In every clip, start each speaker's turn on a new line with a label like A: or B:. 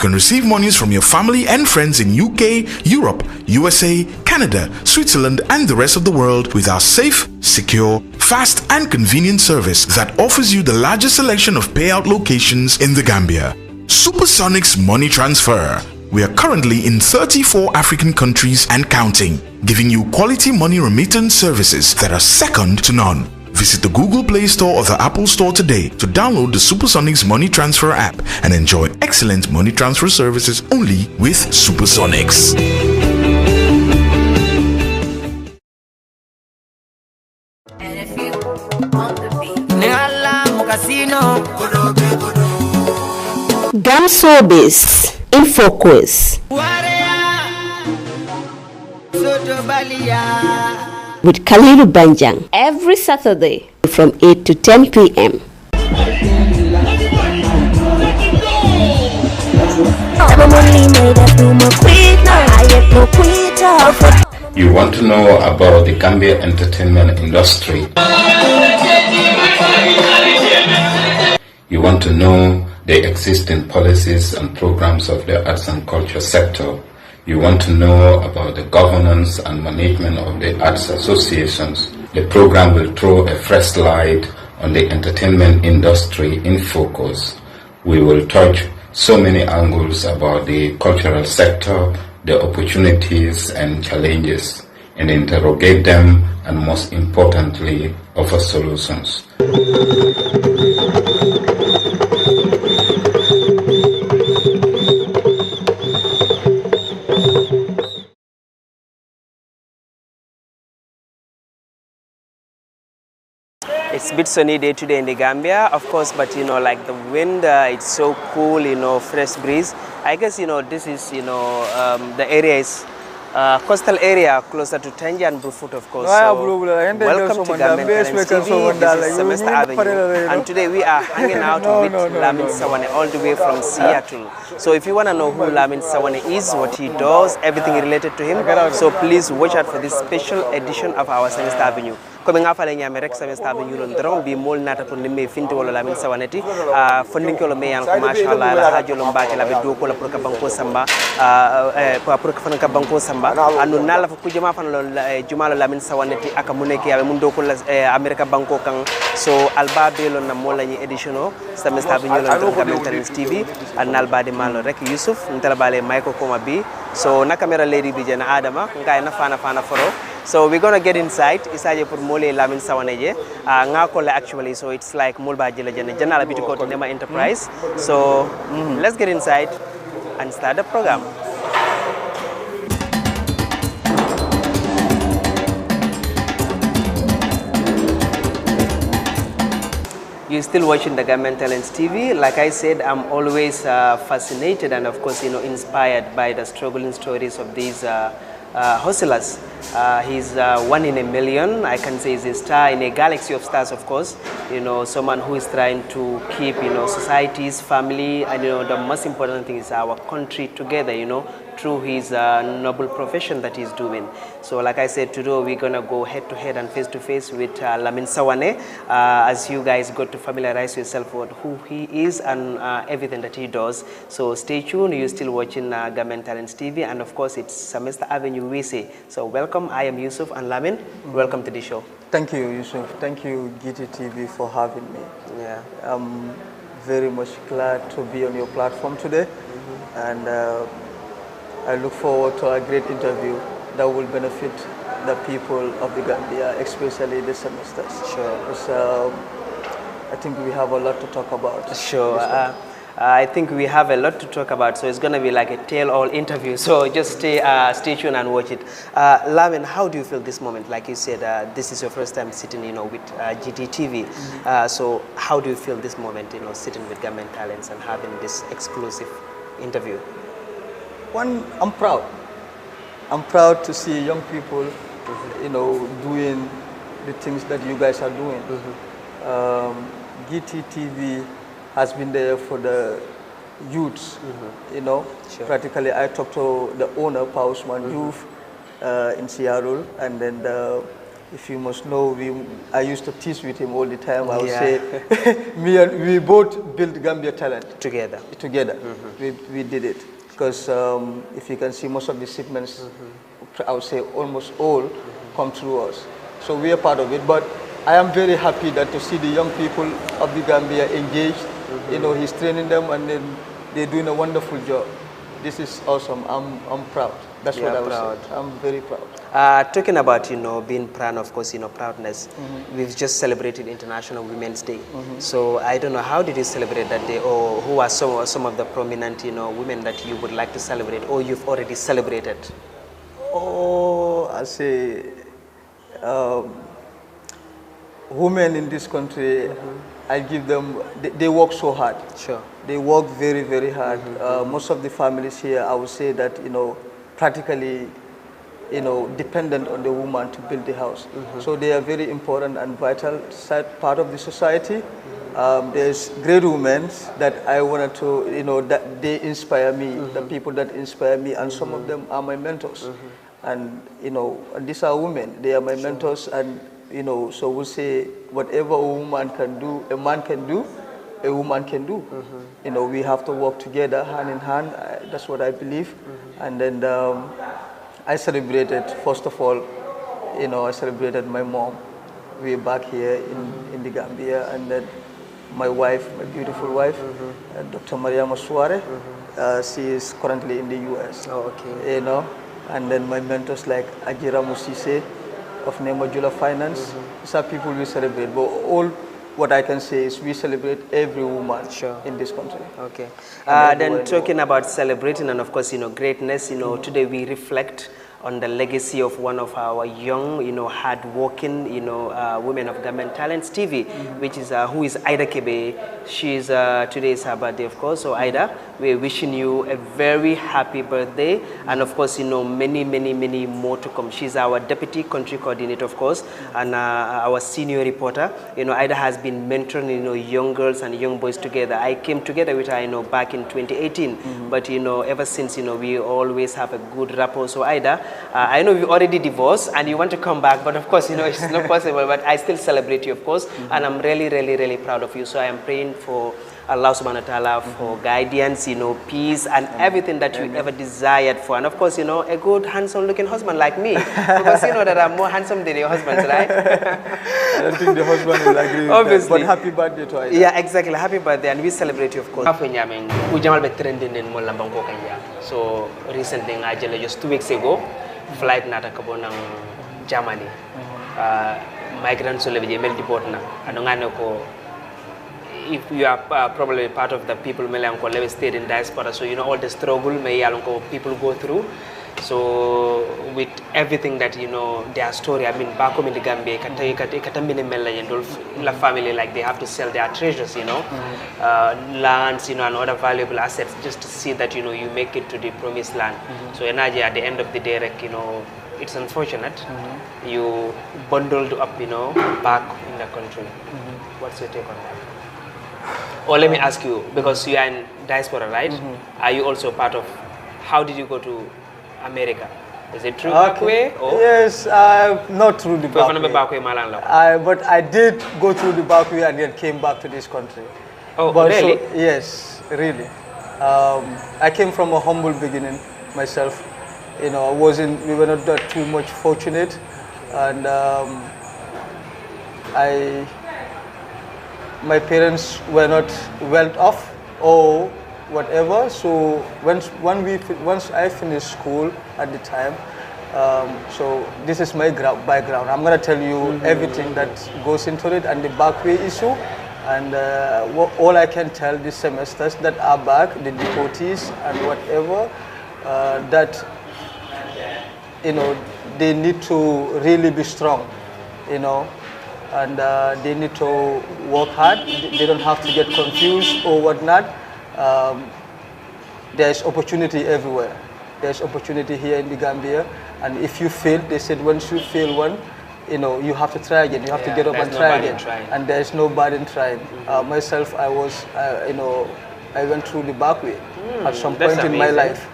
A: You can receive monies from your family and friends in UK, Europe, USA, Canada, Switzerland, and the rest of the world with our safe, secure, fast, and convenient service that offers you the largest selection of payout locations in the Gambia. Supersonics Money Transfer. We are currently in 34 African countries and counting, giving you quality money remittance services that are second to none. Visit the Google Play Store or the Apple Store today to download the Supersonics Money Transfer app and enjoy excellent money transfer services only with Supersonics.
B: Gamsobis in focus with Kalilu Banjang every Saturday from 8 to 10 p.m.
C: You want to know about the Gambia entertainment industry. You want to know the existing policies and programs of the arts and culture sector. You want to know about the governance and management of the arts associations. The program will throw a fresh light on the entertainment industry in focus. We will touch so many angles about the cultural sector, the opportunities and challenges, and interrogate them, and most importantly, offer solutions.
D: It's a bit sunny day today in the Gambia, of course, but you know, like the wind, it's so cool, you know, fresh breeze. I guess, you know, this is, you know, the area is coastal area closer to Tanja and Brufut, of course. So, welcome to Gambian Talents TV. This is Semester Avenue, and today we are hanging out with Lamin Sawane all the way from Seattle. So if you want to know who Lamin Sawane is, what he does, everything related to him, so please watch out for this special edition of our Semester Avenue. Comme nga fale ñame rek semester avenue lon dron bi mol nata pour nimme finti wala Lamin Sawane ti fondin ko lo meyan ko machallah la hajo lo mbake la be do ko la pour ka banko samba pour ka fanka banko samba anu nala fa kujuma fan lo jumalo Lamin Sawane ti aka muneki yabe mun do ko la America banko kan so albabe lon na mola ni edition semester avenue lon dron Gambian Talents TV an albade malo rek Yusuf ntala bale mayko ko mabi so na camera lady bi jena Adama ngay na fana foro. So we're gonna get inside. Isaje pour mole Lamin Sawane je. Ngakole actually, so it's like mulba jela jena janala bitiko to Nema Enterprise. So let's get inside and start the program. You're still watching the Gambian Talents TV. Like I said, I'm always fascinated and of course, you know, inspired by the struggling stories of these hustlers. He's one in a million. I can say he's a star in a galaxy of stars, of course. You know, someone who is trying to keep, you know, society's family, and, you know, the most important thing is our country together, you know, through his noble profession that he's doing. So like I said, today we're going to go head to head and face to face with Lamin Sawane as you guys got to familiarize yourself with who he is and everything that he does. So stay tuned. You're still watching Gambian Talents TV, and of course it's Semester Avenue we say. So welcome. I am Yusuf and Lamin. Welcome to the show.
E: Thank you, Yusuf. Thank you, GTTV, for having me.
D: Yeah.
E: I'm very much glad to be on your platform today, and I look forward to a great interview that will benefit the people of the Gambia, especially this semester.
D: Sure.
E: Because I think we have a lot to talk about.
D: Sure. I think we have a lot to talk about, so it's going to be like a tell-all interview. So just stay tuned and watch it. Lamin, how do you feel this moment? Like you said, this is your first time sitting, you know, with GTTV. So how do you feel this moment, you know, sitting with Gambian Talents and having this exclusive interview?
E: One, I'm proud. I'm proud to see young people, you know, doing the things that you guys are doing. GTTV has been there for the youths, you know.
D: Sure.
E: Practically, I talked to the owner, Pausman Youth, in Seattle, and then the If you must know, I used to teach with him all the time. I would
D: Yeah.
E: say, we both built Gambia talent
D: Together.
E: together. We did it because if you can see, most of the shipments, I would say almost all, come through us. So we are part of it. But I am very happy that to see the young people of the Gambia engaged. You know, he's training them, and then they're doing a wonderful job. This is awesome. I'm proud. That's what I would say. I'm very proud.
D: Talking about, being proud, of course, proudness. We've just celebrated International Women's Day. So I don't know, how did you celebrate that day, or who are some of the prominent, women that you would like to celebrate, or you've already celebrated?
E: Oh, I say, women in this country, I give them, they work so hard.
D: Sure.
E: They work very, very hard. Most of the families here, I would say that, practically, dependent on the woman to build the house. So they are very important and vital part of the society. There's great women that I wanted to, that they inspire me, the people that inspire me, and some of them are my mentors. And, and these are women, they are my mentors, and, so we'll say whatever a woman can do, a man can do, a woman can do. We have to work together, hand in hand. That's what I believe. And then I celebrated, first of all, I celebrated my mom. We're back here in the Gambia, and then my wife, my beautiful wife, Dr. Mariama Sawane. She is currently in the US.
D: Oh, okay.
E: And then my mentors like Ajira Musise of Nemajula Finance. These are people we celebrate. But all what I can say is we celebrate every woman in this country.
D: Okay. Then talking about celebrating and of course, greatness, today we reflect on the legacy of one of our young, hard-working, women of Gambian Talents TV, which is who is Ida Kebe. She's today is her birthday, of course. So Ida, we're wishing you a very happy birthday, and of course, many, many, many more to come. She's our deputy country coordinator, of course, and our senior reporter. Ida has been mentoring, young girls and young boys together. I came together with her, back in 2018, but ever since, we always have a good rapport. So Ida, I know you already divorced and you want to come back, but of course, it's not possible, but I still celebrate you, of course, and I'm really, really, really proud of you. So I am praying for Allah subhanahu wa ta'ala for guidance, peace and everything that you ever desired for. And of course, a good, handsome looking husband like me, because that I'm more handsome than your husband, right?
E: I don't think the husband will agree with
D: Obviously.
E: that, but happy birthday to Ida.
D: Yeah, exactly. Happy birthday, and we celebrate you, of course. So recently, just 2 weeks ago, flight nata kabonang Germany. Migrants will be deport na. If you are probably part of the people who stayed in diaspora, so all the struggle people go through. So with everything that their story, I mean back home in the Gambia, la family, like they have to sell their treasures, lands, and other valuable assets just to see that you make it to the promised land. So Enaji, at the end of the day, it's unfortunate you bundled up, back in the country. What's your take on that? Or let me ask you, because you are in diaspora, right? Are you also part of? How did you go to America? Is it through back way? Or?
E: Yes, not through the back way. But I did go through the back way and then came back to this country.
D: Oh,
E: but
D: really?
E: So, yes, really. I came from a humble beginning myself. We were not that too much fortunate, and my parents were not well off or whatever. So once I finished school at the time, so this is my background. I'm gonna tell you everything that goes into it and the backway issue, and all I can tell these semesters that are back, the deportees and whatever, that they need to really be strong, and they need to work hard. They don't have to get confused or whatnot. There's opportunity everywhere. There's opportunity here in the Gambia, and if you fail, they said once you fail one, you have to try again. You have to get up and try again. And there's no bad in trying. Myself, I was, I went through the back way at some point in my life.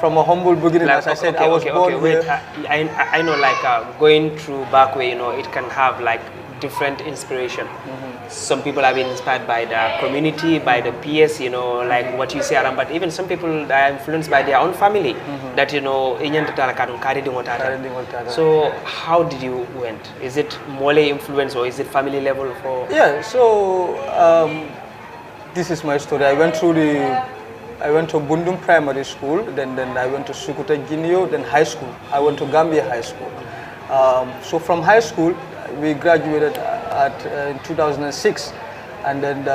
E: from a humble beginning.
D: Like,
E: As I said, I was born
D: wait.
E: here.
D: I know, like going through back way, it can have like different inspiration. Some people have been inspired by the community, by the peers, like what you say around. But even some people are influenced by their own family. That so how did you went? Is it mole influence or is it family level for?
E: Yeah. So this is my story. I went to Bundung Primary School, then I went to Sukuta Ginio, then high school. I went to Gambia High School. So from high school, we graduated in 2006, and then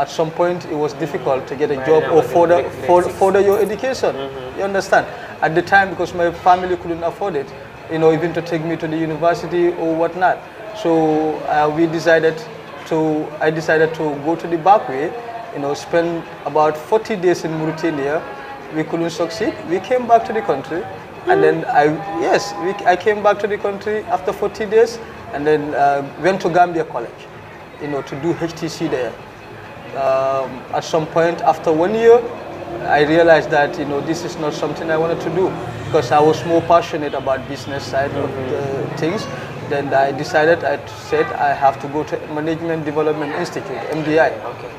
E: at some point it was difficult to get a job or further your education. You understand? At the time, because my family couldn't afford it, even to take me to the university or whatnot. So I decided to go to the back way. Spend about 40 days in Mauritania. We couldn't succeed. We came back to the country, and then I came back to the country after 40 days, and then went to Gambia College, to do HTC there. At some point after 1 year, I realized that this is not something I wanted to do, because I was more passionate about business side of the things. Then I said I have to go to Management Development Institute, MDI.
D: Okay.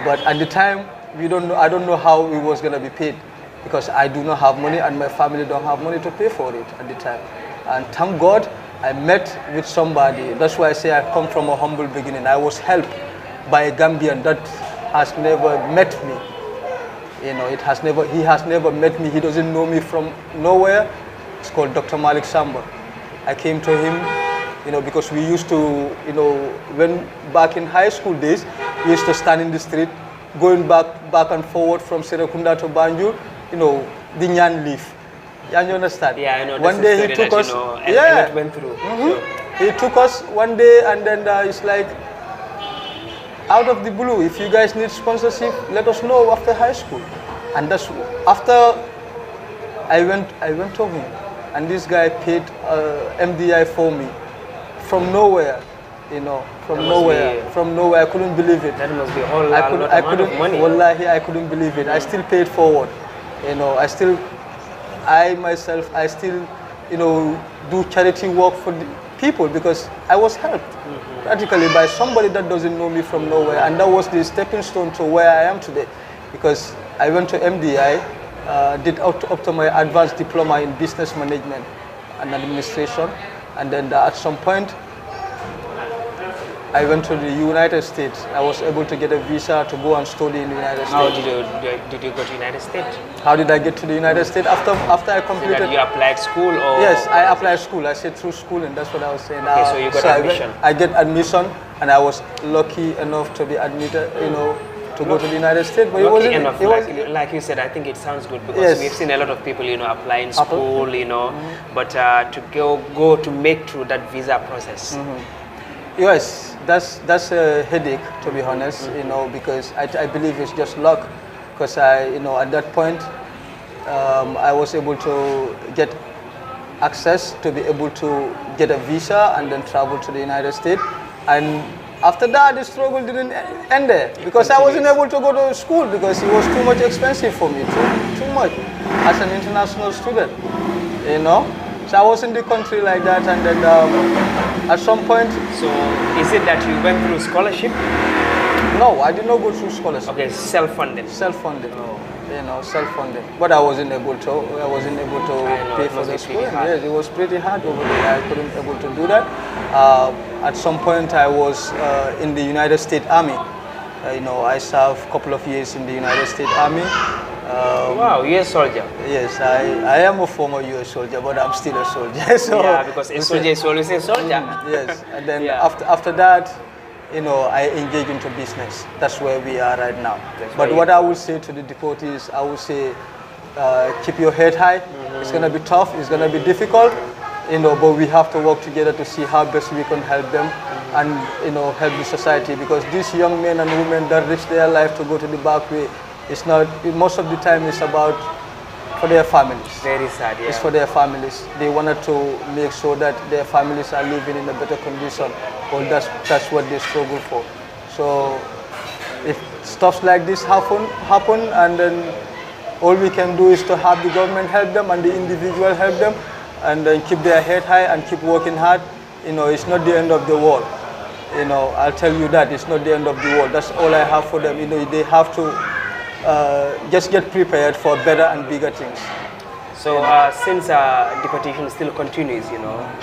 E: But at the time, I don't know how it was going to be paid, because I do not have money and my family don't have money to pay for it at the time. And thank God I met with somebody. That's why I say I come from a humble beginning. I was helped by a Gambian that has never met me. He has never met me. He doesn't know me from nowhere. It's called Dr. Malik Samba. I came to him, because we used to, when back in high school days, we used to stand in the street, going back and forward from Serekunda to Banjul, the Nyan leaf. You understand?
D: Yeah, I know.
E: One day he took us.
D: It went through.
E: He took us one day, and then it's like, out of the blue, if you guys need sponsorship, let us know after high school. And that's after I went to him, and this guy paid MDI for me from nowhere. From nowhere. I couldn't believe it.
D: That must be a whole lot of money.
E: Wallahi, I couldn't believe it. I still paid forward. I myself still, do charity work for the people, because I was helped practically by somebody that doesn't know me from nowhere, and that was the stepping stone to where I am today. Because I went to MDI, did up to my advanced diploma in business management and administration, and then at some point I went to the United States. I was able to get a visa to go and study in the United States.
D: How did you go to the United States?
E: How did I get to the United States? After I completed...
D: So that you applied school or...
E: Yes, I applied school. I said through school, and that's what I was saying.
D: Okay, so you got admission.
E: I get admission, and I was lucky enough to be admitted, to go to the United States. But
D: lucky enough, like you said, I think it sounds good, because we've seen a lot of people, apply in school, but to go to make through that visa process.
E: Yes, that's a headache, to be honest, because I believe it's just luck, because at that point I was able to get access to be able to get a visa and then travel to the United States. And after that, the struggle didn't end there, because I wasn't able to go to school because it was too much expensive for me, too much as an international student, So I was in the country like that, and then at some point...
D: So is it that you went through scholarship?
E: No, I did not go through scholarship.
D: Okay, self-funded.
E: Self-funded. Self-funded. But I wasn't able to pay for the school. Yes, it was pretty hard over there. I couldn't able to do that. At some point, I was in the United States Army. I served a couple of years in the United States Army.
D: Wow, US soldier.
E: Yes, I am a former US soldier, but I'm still a soldier. So
D: yeah, because a soldier is always a soldier.
E: Yes, and then after that, I engage into business. That's where we are right now. But what I would say to the deportees, I would say, keep your head high. It's going to be tough. It's going to be difficult. But we have to work together to see how best we can help them and help the society, because these young men and women that risk their life to go to the back way, it's not, most of the time it's about for their families.
D: Very sad, yeah.
E: It's for their families. They wanted to make sure that their families are living in a better condition. Well, that's what they struggle for. So if stuff like this happen, and then All we can do is to have the government help them and the individual help them, and then keep their head high and keep working hard. It's not the end of the world. I'll tell you that it's not the end of the world. That's all I have for them. They have to just get prepared for better and bigger things.
D: So since deportation still continues,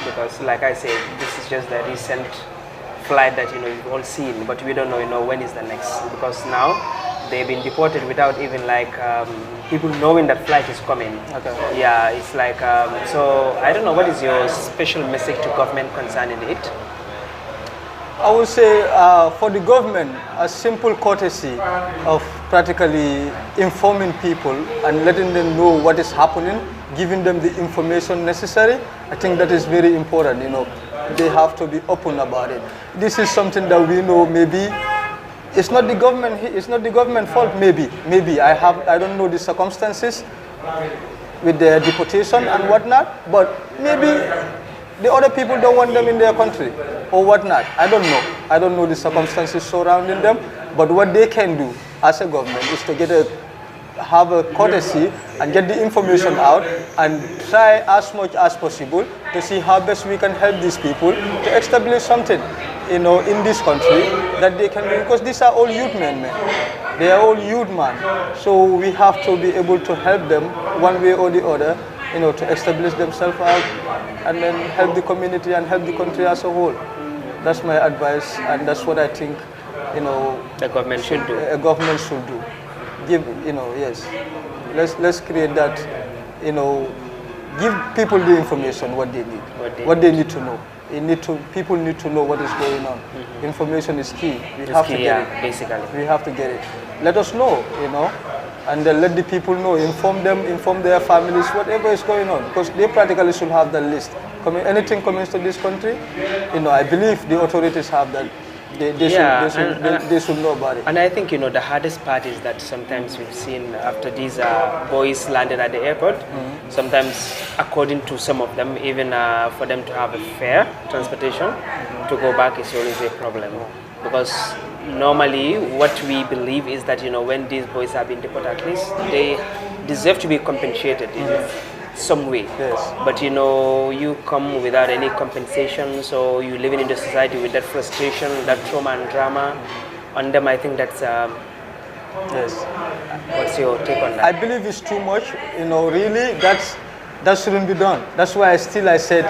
D: because like I said, this is just the recent flight that you've all seen, but we don't know, when is the next, because now they've been deported without even like people knowing that flight is coming.
E: Okay.
D: Yeah, it's like so I don't know, what is your special message to government concerning it?
E: I would say for the government, a simple courtesy of practically informing people and letting them know what is happening, giving them the information necessary. I think that is very important. They have to be open about it. This is something that we know maybe it's not the government. It's not the government fault. Maybe I don't know the circumstances with their deportation and whatnot, but maybe the other people don't want them in their country or whatnot. I don't know. I don't know the circumstances surrounding them. But what they can do as a government is to have a courtesy and get the information out and try as much as possible to see how best we can help these people to establish something, in this country that they can do, because these are all youth men. They are all youth man. So we have to be able to help them one way or the other, to establish themselves out and then help the community and help the country as a whole. That's my advice, and that's what I think,
D: the government should do.
E: A government should do. Yes. Let's create that, give people the information what they need, what they need to know. People need to know what is going on. Information is key. We have to get it.
D: Basically.
E: We have to get it. Let us know, and then let the people know. Inform them, inform their families, whatever is going on, because they practically should have the list. Anything coming to this country, I believe the authorities have that. They should know about it.
D: And I think, the hardest part is that sometimes we've seen after these boys landed at the airport, sometimes according to some of them, even for them to have a fare transportation to go back is always a problem. Because normally what we believe is that, when these boys have been deported, at least they deserve to be compensated in some way.
E: Yes.
D: But you come without any compensation, so you're living in the society with that frustration, that trauma and drama on them. I think that's
E: yes.
D: What's your take on that?
E: I believe it's too much. Really, that shouldn't be done. That's why I said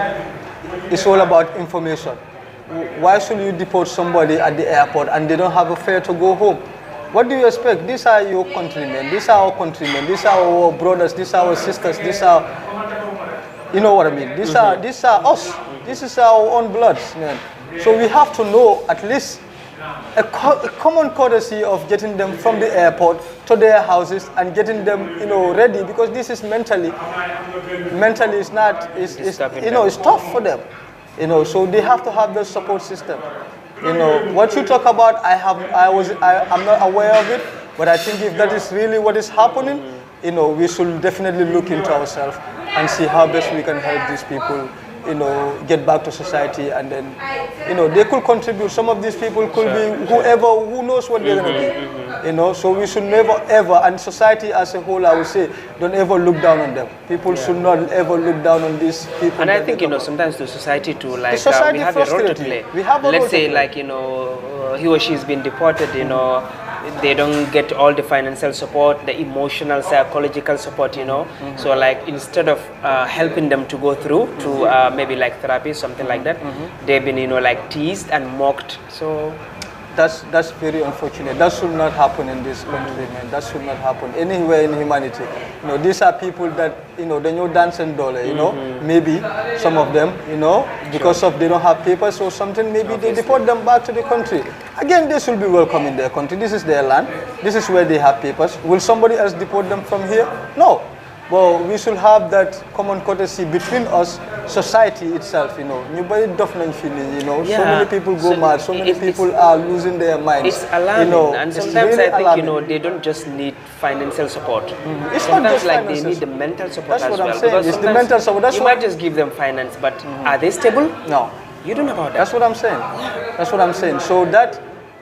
E: it's all about information. Why should you deport somebody at the airport and they don't have a fare to go home? What do you expect? These are your countrymen, these are our countrymen, these are our brothers, these are our sisters, these are, you know what I mean? These are us. This is our own bloods, man. So we have to know at least a common courtesy of getting them from the airport to their houses and getting them, ready, because this is mentally it's not, it's tough for them, so they have to have the support system. What you talk about, I'm not aware of it, but I think if that is really what is happening, we should definitely look into ourselves and see how best we can help these people, get back to society, and then, they could contribute. Some of these people could be who knows what they're going to be, so we should never ever, and society as a whole, I would say, don't ever look down on them. People should not ever look down on these people.
D: And I think, sometimes the society too, like,
E: society
D: we have a role to play.
E: We have a
D: Let's say, like, he or she's been deported, they don't get all the financial support, the emotional, psychological support, So, like, instead of helping them to go through to maybe like therapy, something like that, they've been, like, teased and mocked. So
E: that's very unfortunate. That should not happen in this country, man. That should not happen anywhere in humanity. These are people that, they know dance and dollar, maybe some of them, because of they don't have papers or something, maybe they deport them back to the country. Again, they should be welcome in their country. This is their land. This is where they have papers. Will somebody else deport them from here? No. Well, we should have that common courtesy between us, society itself, Nobody different feeling, So many people go mad, so many people are losing their minds.
D: It's alarming, and sometimes really I think, they don't just need financial support.
E: It's
D: sometimes
E: not just
D: like
E: finances.
D: They need the mental support.
E: That's
D: as
E: what
D: well.
E: I'm saying.
D: Because
E: it's the mental support.
D: You might just give them finance, but are they stable?
E: No.
D: You don't know about that.
E: That's what I'm saying. That's what I'm saying. So that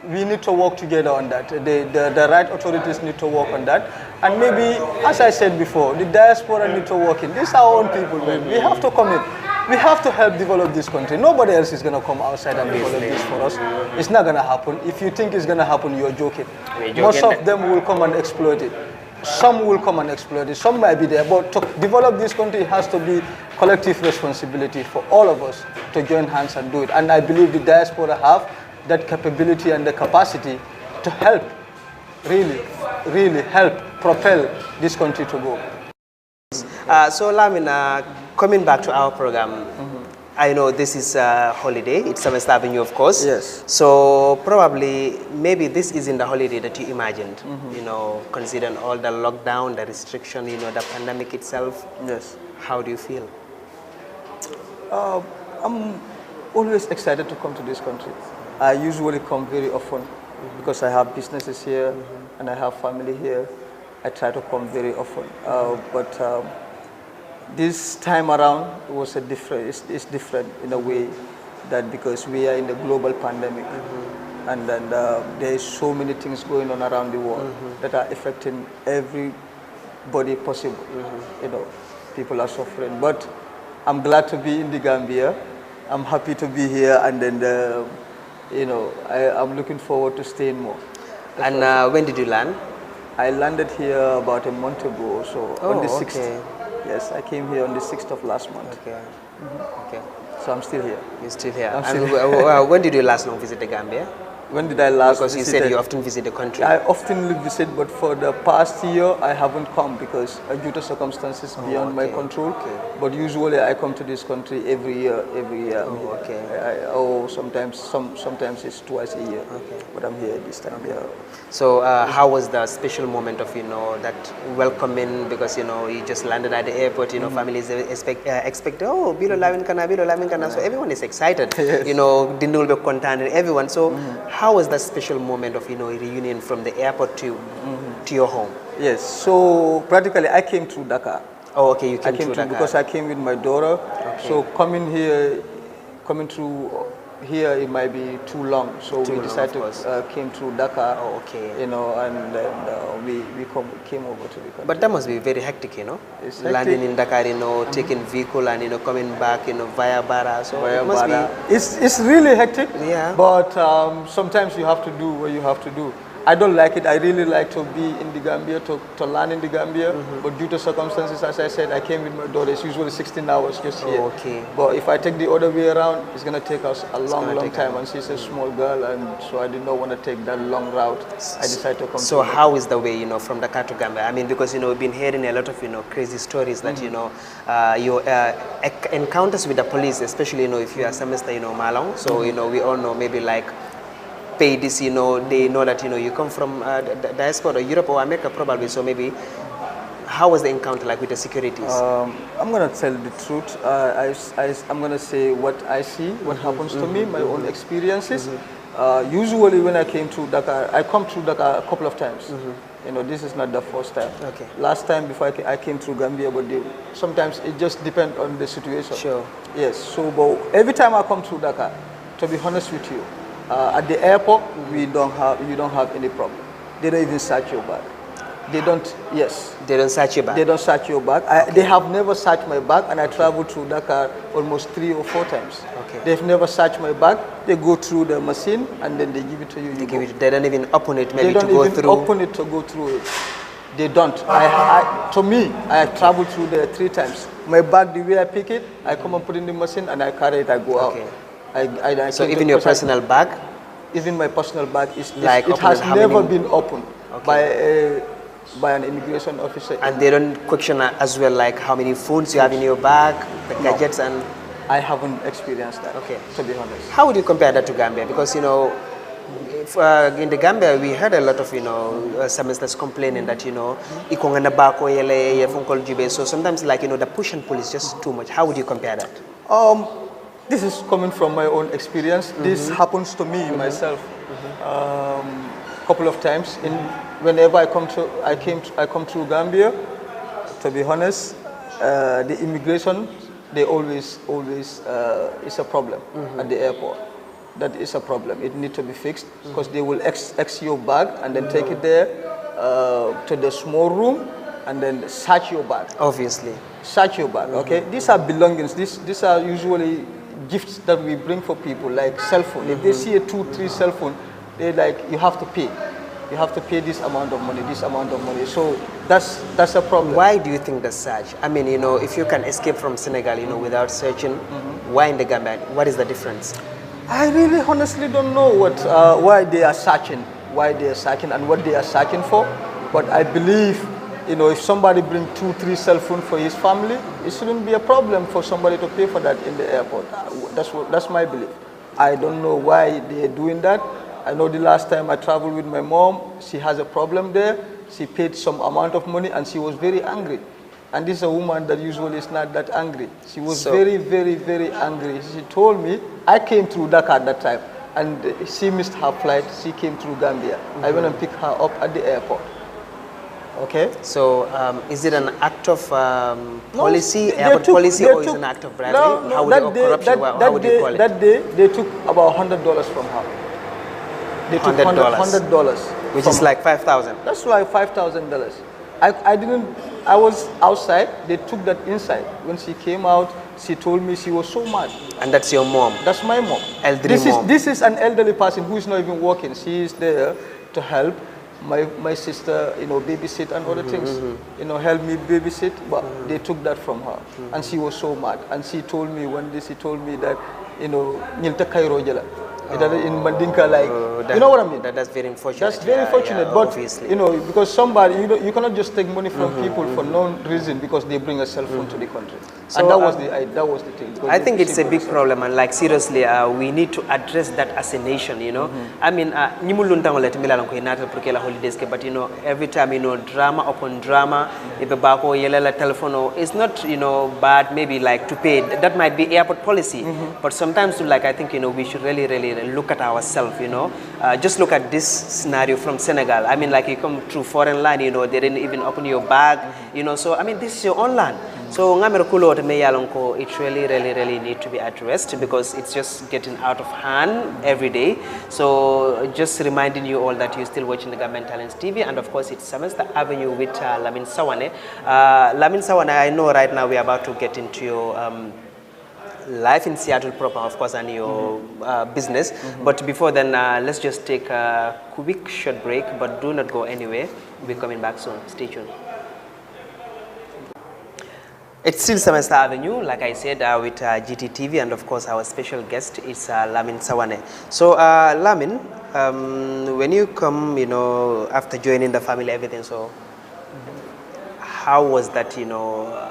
E: we need to work together on that. The right authorities need to work on that. And maybe, as I said before, the diaspora need to work in. These are our own people, man. We have to come in. We have to help develop this country. Nobody else is going to come outside and develop this for us. It's not going to happen. If you think it's going to happen, you're joking. Most of them will come and exploit it. Some will come and exploit it. Some might be there. But to develop this country, it has to be collective responsibility for all of us to join hands and do it. And I believe the diaspora have that capability and the capacity to help, really help propel this country to go.
D: So Lamin, coming back to our program, I know this is a holiday, it's Semester Avenue, of course.
E: Yes.
D: So probably, maybe this isn't the holiday that you imagined, you know, considering all the lockdown, the restriction, you know, the pandemic itself.
E: Yes.
D: How do you feel?
E: I'm always excited to come to this country. I usually come very often because I have businesses here and I have family here. I try to come very often, but this time around was a different. It's different in a way that because we are in the global pandemic, and then there is so many things going on around the world that are affecting everybody possible. You know, people are suffering. But I'm glad to be in the Gambia. I'm happy to be here, and then you know, I'm looking forward to staying more.
D: And when did you land?
E: I landed here about a month ago, so on the 6th.
D: Okay.
E: Yes, I came here on the 6th of last month.
D: Okay. Okay.
E: So I'm still here.
D: You're still here.
E: I'm
D: And
E: still
D: when did you last long visit the Gambia?
E: When did I last
D: Because you
E: visited?
D: said you often visit the country.
E: I often visit, but for the past year, I haven't come because due to circumstances beyond my control.
D: Okay.
E: But usually, I come to this country every year.
D: Oh, okay.
E: Sometimes it's twice a year.
D: Okay.
E: But I'm here this time. Yeah.
D: So how was the special moment of, you know, that welcoming, because, you know, you just landed at the airport, you know, families expect, oh, Bilo Lamin Kana. So everyone is excited,
E: Yes.
D: you know, Dinul be content and everyone. So how was that special moment of, you know, reunion from the airport to your home?
E: Yes. So practically, I came through Dakar.
D: Oh, okay, you
E: I
D: came
E: came
D: through
E: through
D: Dakar.
E: because I came with my daughter.
D: Okay.
E: So coming through here, it might be too long. So
D: Too
E: we
D: long,
E: decided
D: of course.
E: to came through Dakar.
D: Oh, okay.
E: You know, and then we came over to the country.
D: But that must be very hectic, you know,
E: It's
D: landing
E: hectic.
D: in Dakar, you know, taking vehicle and, you know, coming back, you know, via Bara. So it must
E: But, it's really hectic.
D: Yeah.
E: But sometimes you have to do what you have to do. I don't like it. I really like to be in the Gambia, to land in the Gambia. But due to circumstances, as I said, I came with my daughter. It's usually 16 hours just here.
D: Okay.
E: But if I take the other way around, it's going to take us a long
D: take
E: time. And she's a small girl, and so I did not want to take that long route. I decided to come.
D: So how is the way, you know, from Dakar to Gambia? I mean, because, you know, we've been hearing a lot of, you know, crazy stories that, you know, your encounters with the police, especially, you know, if you are semester, you know, Malong. So, you know, we all know maybe like pay this, you know, they know that, you know, you come from diaspora or Europe or America probably. So maybe, how was the encounter like with the securities?
E: I'm going to tell the truth. I'm going to say what I see, what happens to me, my own experiences. Usually when I came to Dakar, I come through Dakar a couple of times. You know, this is not the first time.
D: Okay.
E: Last time before I came through Gambia, but sometimes it just depends on the situation.
D: Sure.
E: Yes, so but every time I come through Dakar, to be honest with you, at the airport, you don't have any problem. They don't even search your bag. They don't, yes.
D: They don't search your bag?
E: They don't search your bag. They have never searched my bag, and I traveled through Dakar almost 3 or 4 times.
D: Okay.
E: They've never searched my bag. They go through the machine, and then they give it to you.
D: They don't even open it maybe
E: they
D: to
E: don't
D: go
E: even
D: through?
E: open it to go through it. They don't. To me, I have traveled through there 3 times. My bag, the way I pick it, I come and put it in the machine, and I carry it, I go
D: Okay.
E: out. I
D: So
E: keep
D: even
E: it
D: your
E: because
D: personal bag?
E: even my personal bag
D: Like
E: it has
D: open, how
E: never
D: many-
E: been opened by an immigration officer.
D: And they don't question as well, like how many phones you have in your bag, the gadgets, and
E: I haven't experienced that.
D: Okay.
E: To be honest.
D: how would you compare that to Gambia? Because, you know, if, in the Gambia, we had a lot of, you know, semesters complaining that, you know, so sometimes, like, you know, the push and pull is just too much. How would you compare that?
E: This is coming from my own experience. This happens to me myself. Couple of times. Whenever I come through Gambia. To be honest, the immigration, they always is a problem at the airport. that is a problem. It needs to be fixed because they will X your bag and then take it there to the small room and then search your bag.
D: Obviously.
E: Search your bag, okay? These are belongings. These are usually gifts that we bring for people, like cell phone. If they see a 2-3 cell phone, they like, you have to pay. You have to pay this amount of money, this amount of money. So that's a problem.
D: Why do you think the search? I mean, you know, if you can escape from Senegal, you know, without searching, why in the Gambia? What is the difference?
E: I really honestly don't know why they are searching, and what they are searching for. But I believe, you know, if somebody brings 2-3 cell phones for his family, it shouldn't be a problem for somebody to pay for that in the airport. That's my belief. I don't know why they are doing that. I know the last time I traveled with my mom, she has a problem there. She paid some amount of money and she was very angry. And this is a woman that usually is not that angry. She was very, very, very angry. She told me, I came through Dakar at that time and she missed her flight. She came through Gambia. I went and picked her up at the airport. Okay.
D: So is it an act of policy, airport policy, or is it an act of bribery? Corruption? How would you call it?
E: That day, they took about $100 from her. They took $100.
D: Which is like 5,000.
E: That's like $5,000. I was outside, they took that inside. When she came out, she told me she was so mad.
D: And that's your mom?
E: That's my mom.
D: Elderly mom.
E: This is an elderly person who is not even working. She is there to help my sister, you know, babysit and other things. You know, help me babysit, but they took that from her. And she was so mad. And she told me one day, she told me that, you know, Nilta Kairo Jala. In Mandinka, like, you know what I mean?
D: That's very unfortunate.
E: That's very fortunate, but
D: obviously.
E: you know, because somebody, you cannot just take money from people for no reason because they bring a cell phone to the country. So, and that was the thing.
D: I think it's a big problem, and like seriously, we need to address that as a nation. You know, I mean, but you know, every time, you know, drama upon drama, if a bako yelela telephone, it's not, you know, bad. Maybe like to pay. That might be airport policy, but sometimes, like, I think, you know, we should really look at ourselves. You know, just look at this scenario from Senegal. I mean, like, you come through foreign land, you know, they didn't even open your bag. You know, so I mean, this is your own land. So it really need to be addressed because it's just getting out of hand every day. So just reminding you all that you're still watching the Government Talents TV, and of course it's Semester Avenue with Lamin Sawane. Lamin Sawane, I know right now we're about to get into your life in Seattle proper, of course, and your business. But before then, let's just take a quick short break, but do not go anywhere. We'll be coming back soon. Stay tuned. It's still Semester Avenue, like I said, with GTTV, and of course our special guest is Lamin Sawane. So Lamin, when you come, you know, after joining the family, everything, so how was that, you know,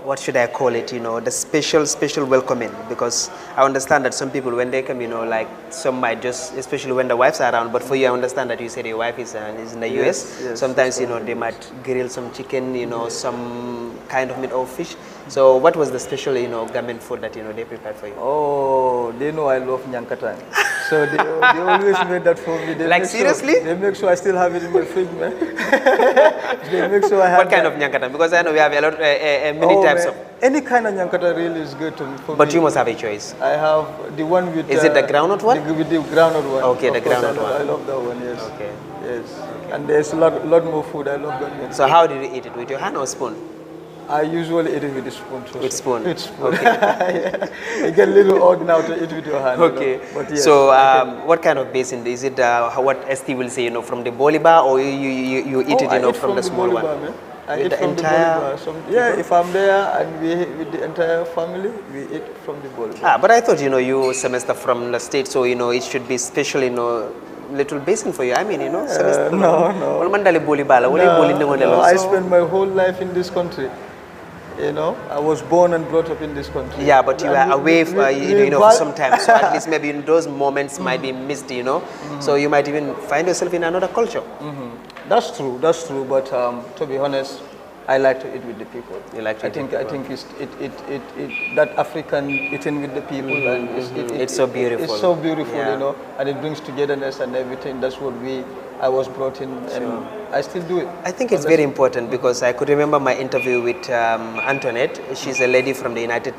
D: what should I call it, you know, the special welcoming? Because I understand that some people, when they come, you know, like some might just, especially when the wives are around, but for you, I understand that you said your wife is in the US.
E: Yes,
D: sometimes, you know, they might grill some chicken, you know, some kind of meat or fish. So what was the special, you know, Gambian food that, you know, they prepared for you?
E: Oh, they know I love nyankatan. So they always made that for me.
D: Like seriously?
E: They make sure I still have it in my fridge, man. They make sure I have.
D: What kind of nyankatan? Because I know we have a lot, many types of.
E: Any kind of nyankatan really is good to me.
D: But you must have a choice.
E: I have the one with.
D: Is it the groundnut one?
E: With the groundnut one.
D: Okay, the groundnut one.
E: I love that one. Yes.
D: Okay.
E: Yes. Okay. And there's a lot more food. I love that.
D: So how did you eat it? With your hand or spoon?
E: I usually eat it with a spoon.
D: With spoon?
E: With spoon.
D: Okay.
E: Yeah. You get a little odd now to eat with your hand.
D: Okay.
E: You know? But yes,
D: so what kind of basin? Is it what ST will say, you know, from the bolibar, or you eat it, you know, from the small one?
E: Man. I
D: with
E: eat from
D: entire
E: the bolibar. If I'm there and we with the entire family, we eat from the bolibar.
D: But I thought, you know, you semester from the state, so, you know, it should be special, you know, little basin for you. I mean, you know, semester.
E: No. I spent my whole life in this country. You know, I was born and brought up in this country.
D: Yeah, but you are away for, you know, for some time. So at least maybe in those moments might be missed, you know. So you might even find yourself in another culture.
E: That's true. But to be honest, I like to eat with the people.
D: You like to eat with the people.
E: I think it's that African eating with the people, and
D: it's so beautiful.
E: It's so beautiful,
D: yeah.
E: you know, and it brings togetherness and everything. That's what we I was brought in, and I still do it.
D: I think it's very important because I could remember my interview with Antoinette. She's a lady from the United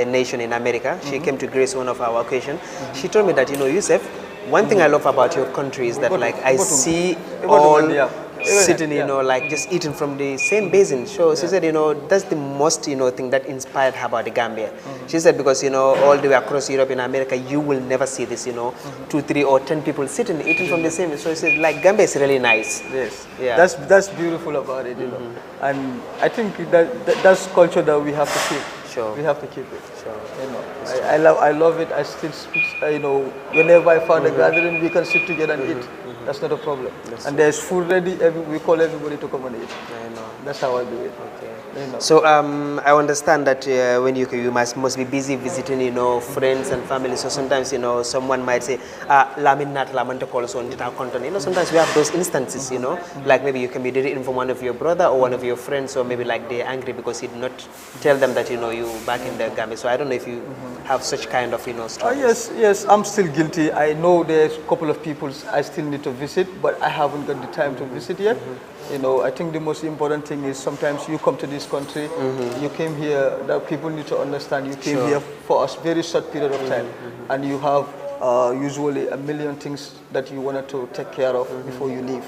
D: Nation in America. She came to grace one of our occasion. She told me that, Yusuf, one thing I love about your country is that like I see all sitting, like just eating from the same basin. So she said, that's the most, thing that inspired her about the Gambia. She said because, all the way across Europe and America, you will never see this, 2, 3 or 10 people sitting, eating from the same. So she said, like, Gambia is really nice.
E: Yes.
D: Yeah.
E: That's beautiful about it, And I think that's culture that we have to keep.
D: Sure.
E: We have to keep it.
D: Sure.
E: I love it. I still, whenever I find a gathering, we can sit together and eat. That's not a problem. And there's food ready. We call everybody to come and eat.
D: I know.
E: That's how I do it.
D: Okay. So I understand that when you must be busy visiting, friends and family. So sometimes, someone might say, Lamin not Lamin to call us on our content. Sometimes we have those instances, like maybe you can be dating from one of your brother or one of your friends, or maybe like they're angry because you did not tell them that, you back in the Gambia. So I don't know if you have such kind of, struggles.
E: Yes, I'm still guilty. I know there's a couple of people I still need to visit, but I haven't got the time to visit yet. I think the most important thing is sometimes you come to this country, you came here, that people need to understand you came here for a very short period of time, and you have usually a million things that you wanted to take care of before you leave.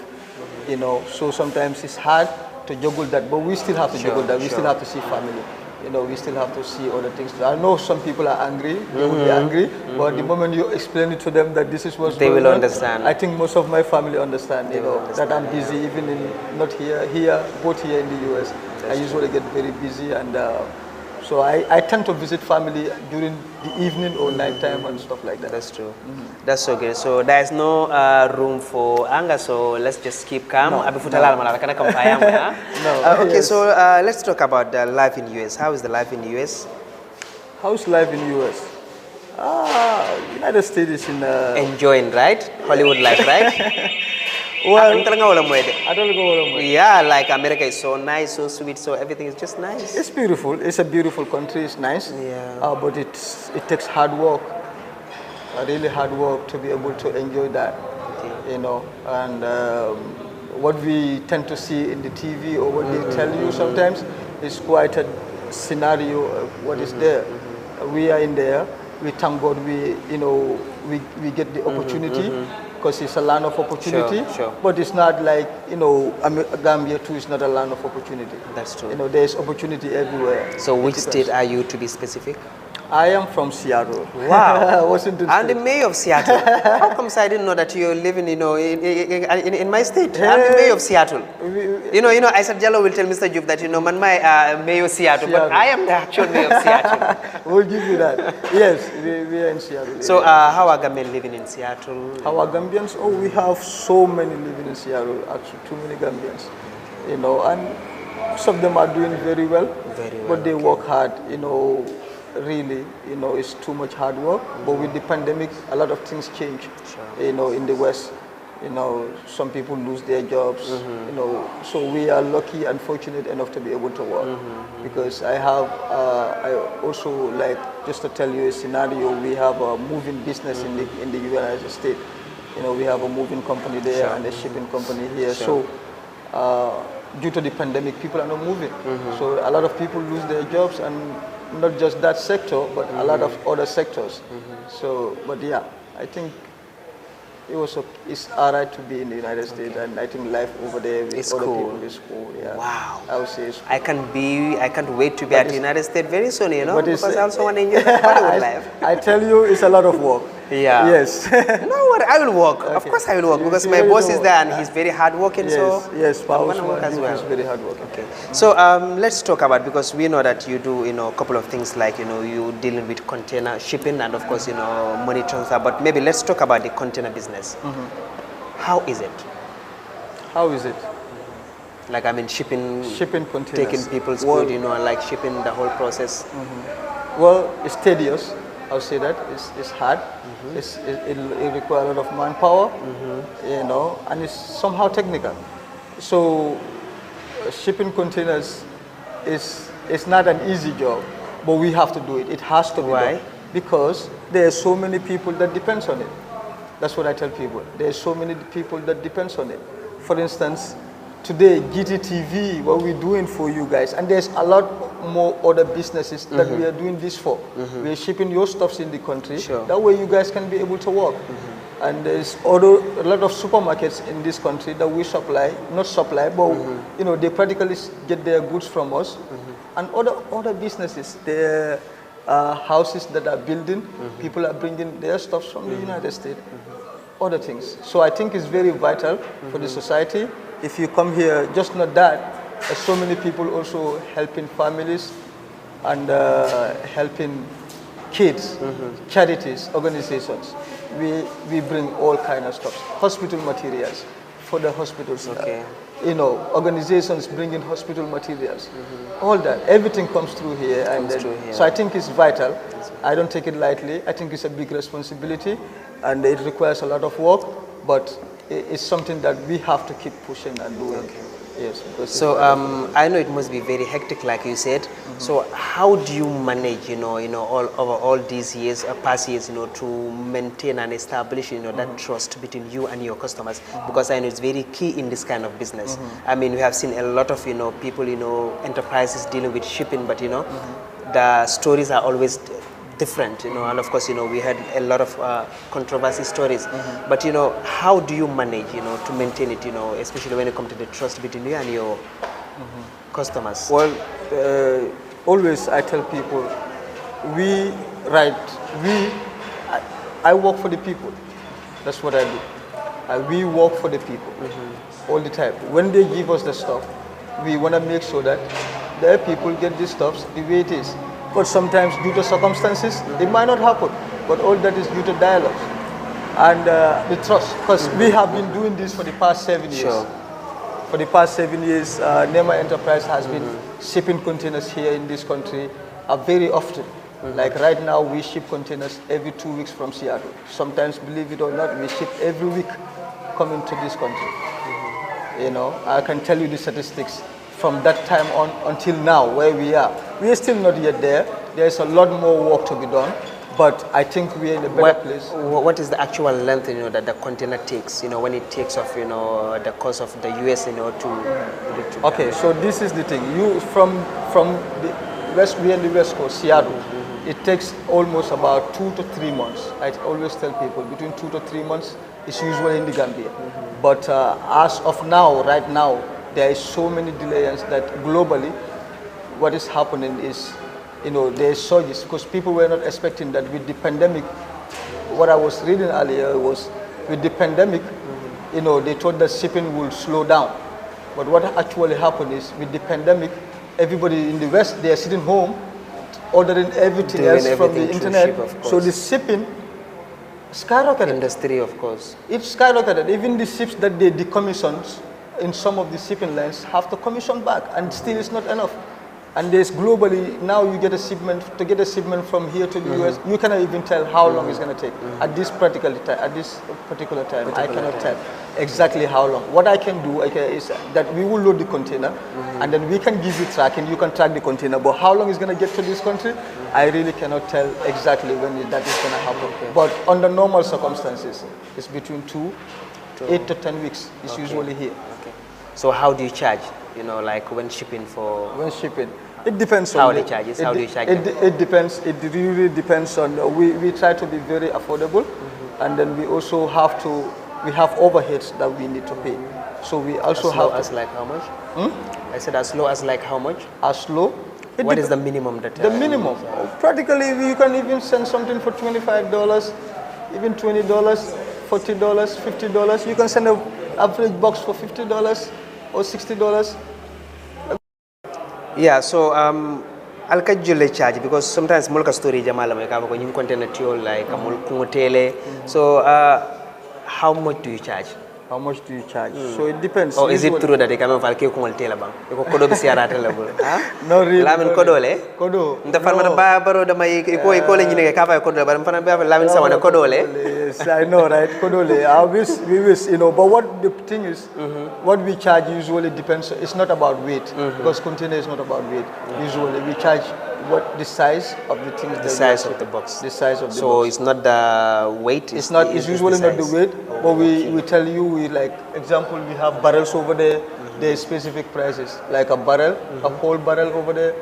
E: So sometimes it's hard to juggle that, but we still have to juggle that. We still have to see family. We still have to see other things. I know some people are angry, they will be angry, but the moment you explain it to them that this is what's
D: they
E: going
D: will
E: on,
D: understand.
E: I think most of my family understand, that I'm busy, even in, not here, both here in the US. I usually get very busy, and so I tend to visit family during the evening or night time and stuff like that.
D: That's true. That's so good. So there's no room for anger, so let's just keep calm.
E: No.
D: Okay,
E: Yes.
D: so let's talk about the life in US. How is the life in US?
E: How's life in US? United States is in...
D: Enjoying, right? Hollywood life, right?
E: Well, I don't go away.
D: Yeah, like America is so nice, so sweet, so everything is just nice.
E: It's beautiful. It's a beautiful country. It's nice.
D: Yeah.
E: But it takes hard work, really hard work to be able to enjoy that.
D: Okay.
E: And what we tend to see in the TV or what they tell you sometimes is quite a scenario of what is there. We are in there. We thank God we get the opportunity. Because it's a land of opportunity,
D: sure.
E: But it's not like, Gambia too is not a land of opportunity.
D: That's true.
E: There's opportunity everywhere.
D: So which state are you, to be specific?
E: I am from Seattle.
D: Wow.
E: Washington
D: I'm the
E: State.
D: mayor of Seattle. How come I didn't know that you're living, in my state? I'm the mayor of Seattle. I said Jallo will tell Mr. Juf that, man, my mayor of Seattle, but I am the actual mayor of Seattle.
E: We'll give you that. Yes, we are in Seattle.
D: So how are Gambians living in Seattle?
E: How are Gambians? Oh, we have so many living in Seattle, actually too many Gambians. And some of them are doing very well.
D: Very well.
E: But they work hard, really, it's too much hard work. But with the pandemic, a lot of things change.
D: Sure.
E: In the West, some people lose their jobs. So we are lucky and fortunate enough to be able to work. Because I also like, just to tell you a scenario, we have a moving business in the United States. We have a moving company there and a shipping company here.
D: Sure.
E: So due to the pandemic, people are not moving. So a lot of people lose their jobs, and not just that sector, but a lot of other sectors. So, but yeah, I think it's all right to be in the United States, and I think life over there with
D: It's
E: other
D: cool.
E: people is cool. Yeah.
D: Wow.
E: I would say it's cool.
D: I can't wait to be at the United States very soon,
E: But
D: because I also want to enjoy the Hollywood life.
E: I tell you, it's a lot of work.
D: Yeah.
E: Yes.
D: No worry, I will work. Of course I will work, because my boss is there and he's very hardworking.
E: Yes,
D: I'm gonna work as well.
E: He's very hardworking.
D: Okay. So let's talk about, because we know that you do a couple of things, like you dealing with container shipping and of course money transfer. But maybe let's talk about the container business. How is it?
E: How is it?
D: Like shipping
E: containers.
D: taking people's food, like shipping the whole process.
E: Well, it's tedious. I'll say that it's hard. It requires a lot of manpower, and it's somehow technical. So shipping containers is not an easy job, but we have to do it. It has to be
D: Why?
E: done because there are so many people that depends on it. That's what I tell people. There's so many people that depends on it. For instance, today, GTTV, what we're doing for you guys, and there's a lot more other businesses that we are doing this for. We're shipping your stuffs in the country.
D: Sure.
E: That way you guys can be able to work. And there's a lot of supermarkets in this country that we supply, not supply, but you know, they practically get their goods from us. And other businesses, there are houses that are building, people are bringing their stuff from the United States, other things. So I think it's very vital for the society. If you come here, just not that, there's so many people also helping families and helping kids, charities, organizations. We bring all kind of stuff, hospital materials for the hospitals.
D: Okay.
E: You know, organizations bringing hospital materials, all that, everything comes through here. So I think it's vital. I don't take it lightly. I think it's a big responsibility, and it requires a lot of work, but it's something that we have to keep pushing and doing.
D: Okay.
E: Yes.
D: So I know it must be very hectic, like you said. So how do you manage, all these years, past years, to maintain and establish, that trust between you and your customers? Because I know it's very key in this kind of business. I mean, we have seen a lot of, people, enterprises dealing with shipping, but the stories are always different, and of course, we had a lot of controversy stories. But how do you manage, to maintain it, especially when it comes to the trust between you and your customers?
E: Well, always I tell people, I work for the people. That's what I do. We work for the people all the time. When they give us the stuff, we want to make sure that their people get these stuffs the way it is. But sometimes due to circumstances, it might not happen. But all that is due to dialogue and the trust. Because we have been doing this for the past 7 years.
D: Sure.
E: For the past 7 years, Nema Enterprise has been shipping containers here in this country very often. Like right now, we ship containers every 2 weeks from Seattle. Sometimes, believe it or not, we ship every week coming to this country. I can tell you the statistics from that time on until now, where we are. We are still not yet there. There's a lot more work to be done, but I think we are in a better place.
D: What is the actual length, that the container takes, when it takes off, the cost of the US, to
E: Okay, so this is the thing. You from the west, we are in the West Coast, Seattle. It takes almost about 2 to 3 months. I always tell people between 2 to 3 months is usually in the Gambia. But as of now, right now, there is so many delays that globally, what is happening is, there is surges because people were not expecting that with the pandemic. What I was reading earlier was with the pandemic, they thought that shipping will slow down. But what actually happened is with the pandemic, everybody in the West, they are sitting home, ordering everything else from the internet. So the shipping skyrocketed.
D: Industry, of course.
E: It skyrocketed. Even the ships that they decommissioned in some of the shipping lines have to commission back, and still it's not enough. And there's globally, now you get a shipment, to get a shipment from here to the US, you cannot even tell how long it's going to take. At this particular time, I cannot tell exactly how long. What I can do is that we will load the container, and then we can give you tracking, you can track the container, but how long it's going to get to this country, I really cannot tell exactly when that is going to happen. But under normal circumstances, it's between 8 to 10 weeks is usually here.
D: Okay. So how do you charge? Like when shipping for...
E: When shipping. It depends on...
D: How they charge it? How do you charge
E: it depends. It really depends on... We try to be very affordable, and then we also have to... We have overheads that we need to pay. So we also have...
D: As like how much? I said as low as like how much?
E: As low?
D: What is the minimum that...
E: The minimum. Practically, you can even send something for $25, even $20, $40, $50. You can send an average box for $50 or $60.
D: Yeah, so I'll catch you charge because sometimes mulka story jamala may cover when you contain a tiol like a mulkumotele. So how much do you charge?
E: How much do you charge? So it depends.
D: Or is it true that they come and falke kumol tela bang? Iko kodo bisi ara telebo.
E: No really.
D: Lamin kodo le?
E: Kodo.
D: Nta farma ba baro da mai iko le nyine kapa kodo ba farma ba Lamin Sawane kodo le.
E: Yes, I know, right? Kodo le. We wish, but what the thing is, what we charge usually depends. It's not about weight because container is not about weight. Usually we charge what the size of the things.
D: The size of the box.
E: The size of the box.
D: So it's not the weight.
E: It's not. It's usually not the weight, but we tell you, like example, we have barrels over there. There's specific prices, like a barrel, a whole barrel over there.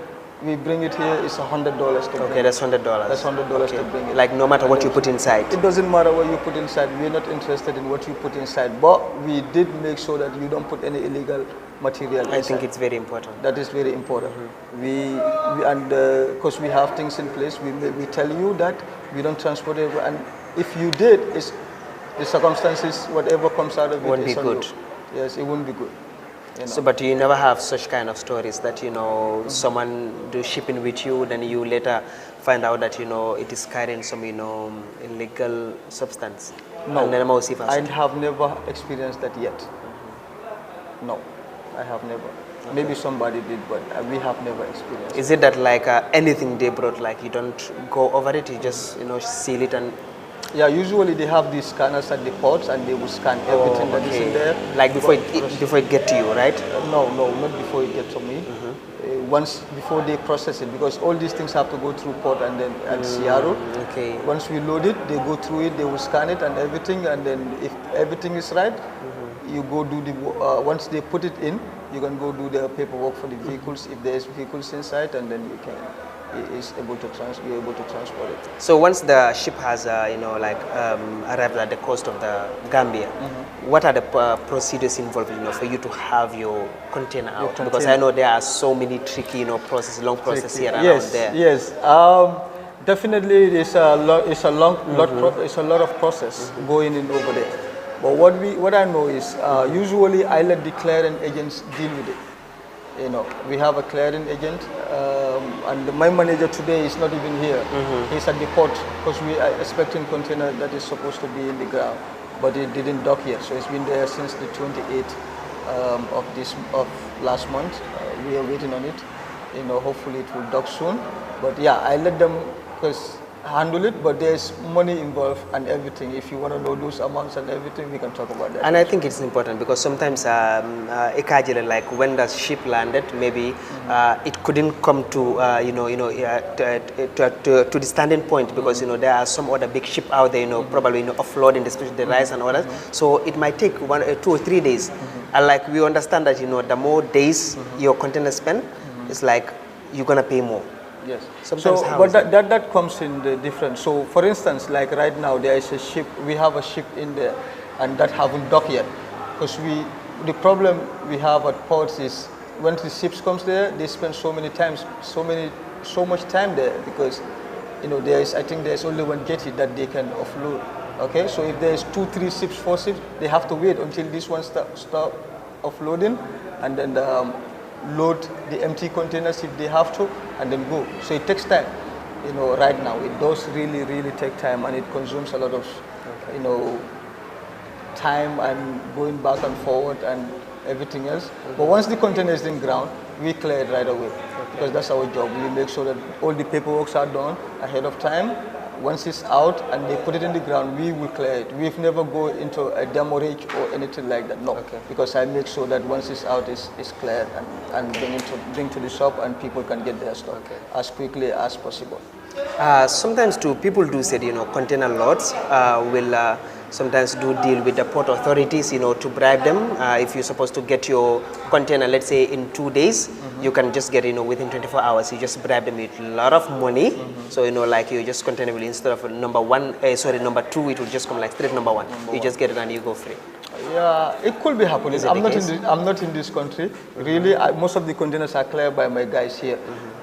E: We bring it here. It's $100 to bring.
D: Okay, that's $100.
E: That's $100 to bring it.
D: Like no matter what you put inside.
E: It doesn't matter what you put inside. We're not interested in what you put inside, but we did make sure that you don't put any illegal material inside.
D: I think it's very important.
E: That is very important. Because we have things in place, we tell you that we don't transport it, and if you did, it's the circumstances, whatever comes out of it,
D: won't be good.
E: Yes, it won't be good.
D: So, but you never have such kind of stories that someone do shipping with you, then you later find out that it is carrying some illegal substance.
E: No, I have never experienced that yet. No, I have never. Okay. Maybe somebody did, but we have never experienced.
D: Is it that like anything they brought, like you don't go over it, you just seal it and?
E: Yeah, usually they have these scanners at the ports and they will scan everything that is in there.
D: Like before it get to you, right?
E: No, not before it gets to me. Before they process it, because all these things have to go through port and then at CRO.
D: Okay.
E: Once we load it, they go through it, they will scan it and everything, and then if everything is right, you go do the, once they put it in, you can go do the paperwork for the vehicles, if there's vehicles inside, and then you can, you're able to transport it.
D: So once the ship has, arrived at the coast of the Gambia, what are the procedures involved, for you to have your container out? Because I know there are so many tricky, long process here and around there.
E: Yes, definitely it's a lot. It's a lot of process going in over there. But what I know is usually I let the clearing agents deal with it. We have a clearing agent, and my manager today is not even here. He's at the port because we are expecting container that is supposed to be in the ground, but it didn't dock yet. So it's been there since the 28th of last month. We are waiting on it. Hopefully it will dock soon. But yeah, I let them handle it, but there's money involved and everything. If you want to know those amounts and everything, we can talk about that.
D: And I think it's important because sometimes like when the ship landed, maybe it couldn't come to to the standing point because there are some other big ship out there, probably offloading, especially the rice and others. So it might take 2 or 3 days. And like we understand that the more days your container spend, it's like you're gonna pay more.
E: Yes.
D: Sometimes
E: but that comes in the different. So for instance, like right now there is a ship. We have a ship in there, and that haven't docked yet. Because the problem we have at ports is when the ships comes there, they spend so much time there because I think there's only one jetty that they can offload. Okay, so if there's 2, 3 ships, 4 ships, they have to wait until this one stop offloading, and then load the empty containers if they have to, and then go. So it takes time. Right now it does really take time, and it consumes a lot of time and going back and forward and everything else. But once the container is in ground, we clear it right away because that's our job. We make sure that all the paperwork are done ahead of time. Once it's out and they put it in the ground, we will clear it. We've never go into a demurrage or anything like that, no. Because I make sure that once it's out, it's cleared and bring to the shop and people can get their stuff as quickly as possible.
D: Sometimes too, people do say, container loads will sometimes do deal with the port authorities, to bribe them. If you're supposed to get your container, let's say in 2 days, you can just get, within 24 hours. You just bribe them with a lot of money. So, like you just container will, instead of number 2, it will just come like straight number 1. You just get it and you go free.
E: Yeah, it could be happening. I'm not in this country. Really, most of the containers are cleared by my guys here.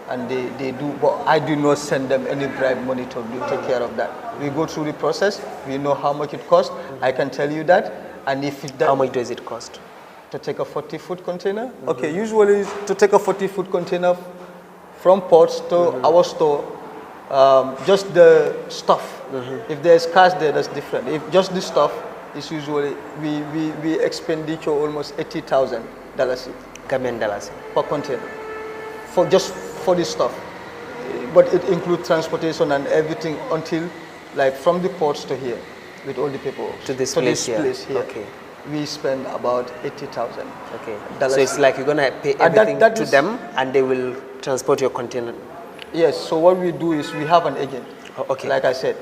E: And they do, but I do not send them any bribe money to take care of that. We go through the process, we know how much it costs, I can tell you that, and
D: how much does it cost?
E: To take a 40-foot container? Okay, usually to take a 40-foot container from ports to our store, just the stuff. If there's cash there, that's different. If just the stuff, it's usually, we expenditure almost $80,000
D: Gambian dollars
E: per container. For this stuff, but it includes transportation and everything until, like from the ports to here, with all the paperwork.
D: To this place here.
E: Okay. We spend about $80,000.
D: Okay. So it's like you're gonna pay everything to them, and they will transport your container.
E: Yes, so what we do is we have an agent.
D: Oh, okay.
E: Like I said,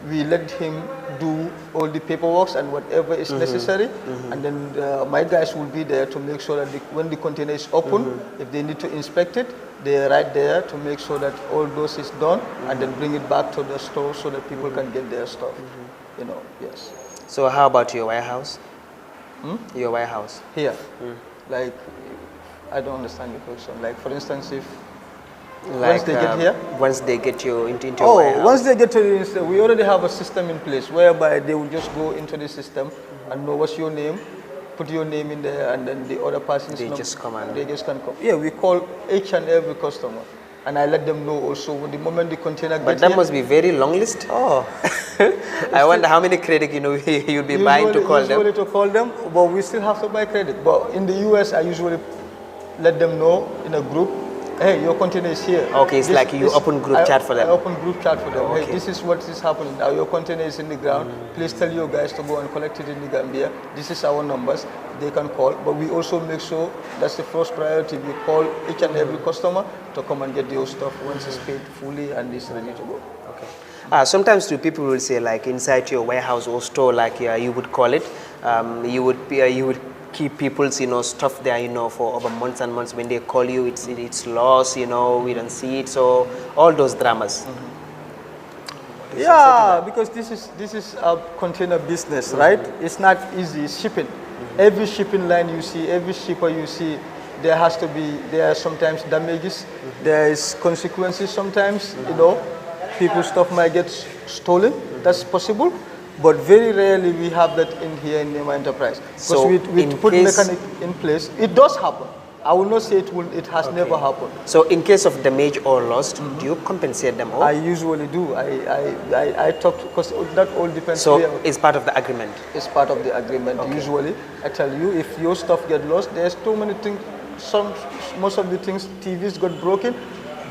E: we let him do all the paperwork and whatever is necessary, and then my guys will be there to make sure that when the container is open, if they need to inspect it, they're right there to make sure that all those is done, and then bring it back to the store so that people can get their stuff. You know, yes.
D: So how about your warehouse? Your warehouse?
E: Here, like, I don't understand your question. Like, for instance, if once they get here?
D: Once they get you into your warehouse.
E: Once they get to the, we already have a system in place whereby they will just go into the system and know what's your name, put your name in there, and then the other person's
D: They just come and...
E: They just can come. Yeah, we call each and every customer. And I let them know also the moment the container gets
D: But that
E: here,
D: must be very long list.
E: Oh.
D: I wonder how many credit you'll be buying to call them.
E: Usually to call them, but we still have to buy credit. But in the US, I usually let them know in a group, hey, your container is here.
D: Okay, it's like you open group chat for them.
E: I open group chat for them.
D: Okay.
E: Hey, this is what is happening now. Your container is in the ground. Please tell your guys to go and collect it in the Gambia. This is our numbers. They can call. But we also make sure that's the first priority. We call each and every customer to come and get your stuff once it's paid fully and it's ready to go.
D: Okay. Sometimes too, people will say like inside your warehouse or store, like you would call it, you would keep people's stuff there for over months and months. When they call you, it's lost, we don't see it. So all those dramas.
E: Yeah, because this is a container business, right? It's not easy. It's shipping. Every shipping line you see, every shipper you see, there are sometimes damages. There is consequences sometimes. People's stuff might get stolen. That's possible. But very rarely we have that in here in Nema Enterprise.
D: So
E: we put mechanic in place. It does happen. I will not say it has never happened.
D: So in case of damage or lost, do you compensate them all?
E: I usually do. I talk, because that all depends.
D: So it's part of the agreement?
E: It's part of the agreement. Okay. Usually, I tell you, if your stuff get lost, there's too many things. Most of the things, TVs got broken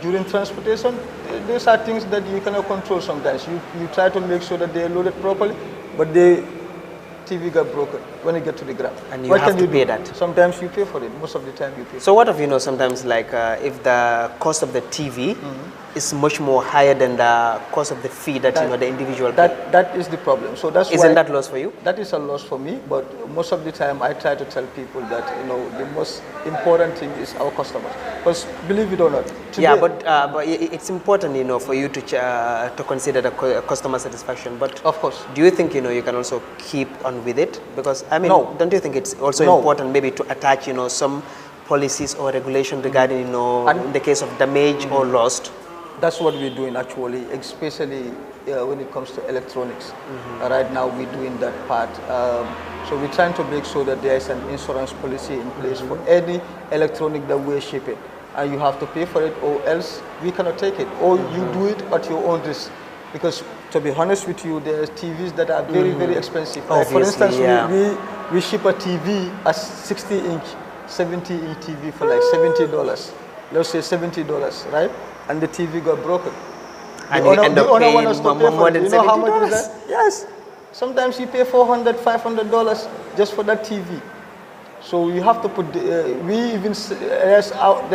E: during transportation. These are things that you cannot control sometimes. You try to make sure that they are loaded properly, but the TV got broken when it gets to the ground.
D: And you have to pay that?
E: Sometimes you pay for it. Most of the time you pay.
D: So what if, sometimes like if the cost of the TV is much more higher than the cost of the fee that the individual pay?
E: That is the problem. So that's
D: Isn't that loss for you?
E: That is a loss for me, but most of the time I try to tell people that the most important thing is our customers. Because believe it or not, today,
D: yeah, but it's important for you to consider the customer satisfaction. But
E: of course,
D: do you think you can also keep on with it? Because I mean,
E: no.
D: Don't you think it's also important maybe to attach some policies or regulation regarding in the case of damage or lost?
E: That's what we're doing actually, especially when it comes to electronics. Right now we're doing that part. So we're trying to make sure that there is an insurance policy in place for any electronic that we're shipping. And you have to pay for it, or else we cannot take it. Or you do it at your own risk. Because to be honest with you, there's TVs that are very, very expensive. Like for instance, we ship a TV, a 60-inch, 70-inch TV for like $70. Let's say $70, right? And the TV got broken.
D: And you end up paying more than $70?
E: You know how much is that? Yes. Sometimes you pay $400, $500 just for that TV. So you have to put, there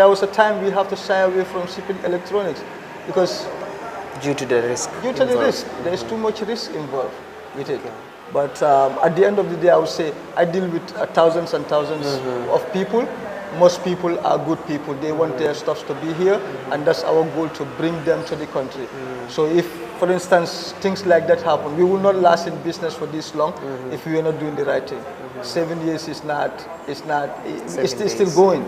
E: was a time we have to shy away from shipping electronics because
D: due to the risk.
E: Due to the risk. There is too much risk involved with it. But at the end of the day, I would say I deal with thousands and thousands of people. Most people are good people. They want their stuff to be here, and that's our goal, to bring them to the country. So if, for instance, things like that happen, we will not last in business for this long if we are not doing the right thing. 7 years is it's still going.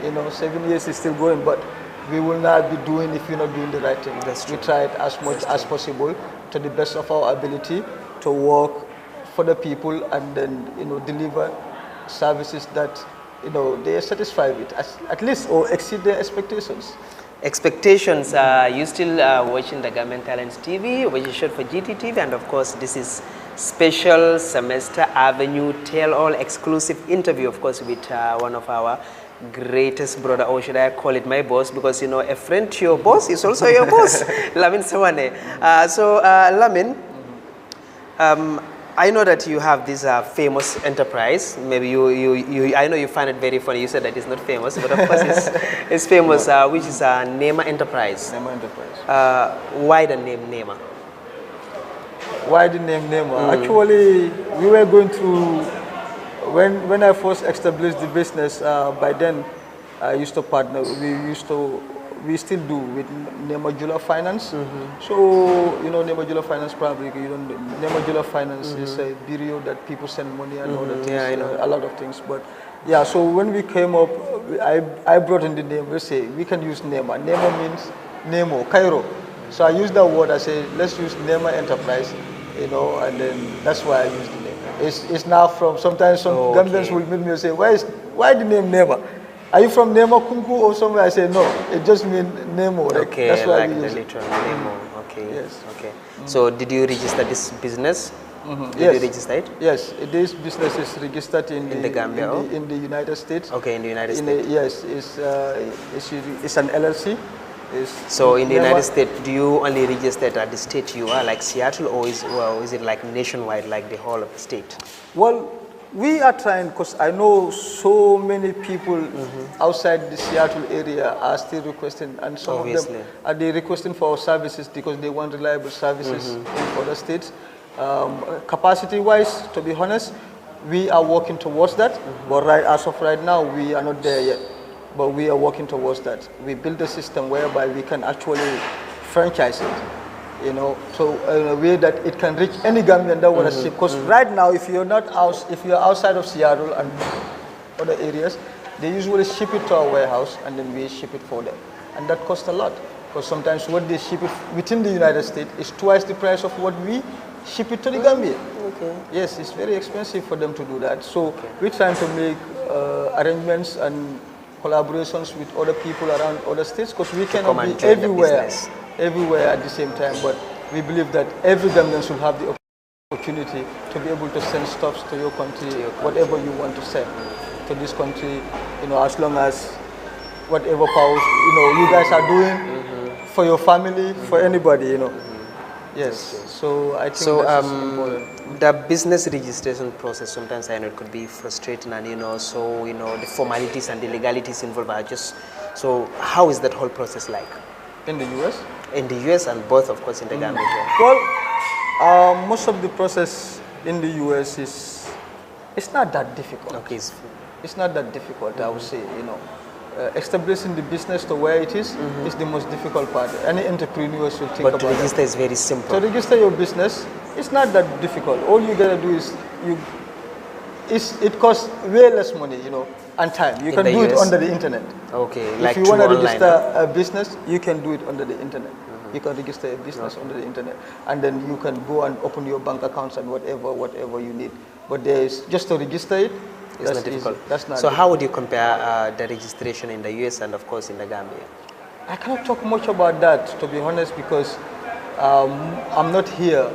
E: 7 years is still going, but we will not be doing if we're not doing the right thing. We try it as much as possible to the best of our ability to work for the people and then deliver services that they are satisfied with, at least, or exceed their expectations.
D: Expectations, you still watching the Government Talents TV, which is short for GTTV, and of course this is special Semester Avenue Tell-All exclusive interview, of course, with one of our greatest brother, or should I call it my boss, because a friend to your boss is also your boss, Lamin Sawane. So Lamin, I know that you have this famous enterprise. Maybe I know you find it very funny. You said that it's not famous, but of course it's famous, which is Nema Enterprise.
E: Nema Enterprise.
D: Why the name Nema?
E: Why the name Nema? Actually, we were going through, when I first established the business, by then I used to partner, we still do with Nema Jula Finance. So, you know, Nema Jula Finance probably, you know, Nema Jula Finance is a bureau that people send money and other things,
D: Yeah, I know.
E: a lot of things. But yeah, so when we came up, I brought in the name, we say, we can use Nema. Nema means Nemo, Cairo. So I used that word, I say, let's use Nema Enterprise, you know, and then that's why I used the name. It's now from, sometimes some Gambians will meet me and say, why the name Nema? Are you from Nemo Kunku or somewhere? I say no. It just means Nemo.
D: Okay,
E: that's why
D: like
E: we
D: the
E: use it.
D: literal Nemo. Okay.
E: Yes.
D: Okay. So did you register this business? Did
E: Yes.
D: you register it?
E: Yes. This business is registered in
D: the Gambia,
E: in the United States.
D: Okay, in the United States.
E: Yes, it's an LLC.
D: So in the United States, do you only register at the state you are, like Seattle, or is it like nationwide, like the whole of the state?
E: Well, we are trying, because I know so many people outside the Seattle area are still requesting, and some
D: Obviously.
E: of them are they requesting for our services because they want reliable services in other states. Capacity-wise, to be honest, we are working towards that. But as of right now, we are not there yet. But we are working towards that. We build a system whereby we can actually franchise it, you know, so in a way that it can reach any Gambian that want to ship. Because right now, if you're outside of Seattle and other areas, they usually ship it to our warehouse and then we ship it for them, and that costs a lot. Because sometimes what they ship it within the United States is twice the price of what we ship it to the Gambia.
D: Okay.
E: Yes, it's very expensive for them to do that. So we're trying to make arrangements and collaborations with other people around other states, because we cannot be everywhere at the same time. But we believe that every Gambian should have the opportunity to be able to send stuffs to your country, whatever you want to send to this country, you know, as long as whatever powers, you know, you guys are doing for your family, for anybody, you know. Yes, so I think that's important.
D: The business registration process, sometimes I know it could be frustrating, and you know, so you know, the formalities and the legalities involved are just, so how is that whole process like?
E: In the US?
D: In the US and both, of course, in the Gambia.
E: Well, most of the process in the US it's not that difficult.
D: Okay.
E: It's not that difficult, I would say, you know. Establishing the business to where it is the most difficult part. Any entrepreneur should think about it.
D: But to register is very simple.
E: To register your business, it's not that difficult. All you gotta do is it costs way less money, you know, and time. You can do it under the internet.
D: Okay,
E: if
D: like
E: you want to register
D: online,
E: a business, you can do it under the internet. You can register a business under the internet, and then you can go and open your bank accounts and whatever you need. But there is just to register it.
D: It's not difficult.
E: That's not
D: so
E: difficult.
D: How would you compare the registration in the US and of course in the Gambia?
E: I cannot talk much about that, to be honest, because I'm not here.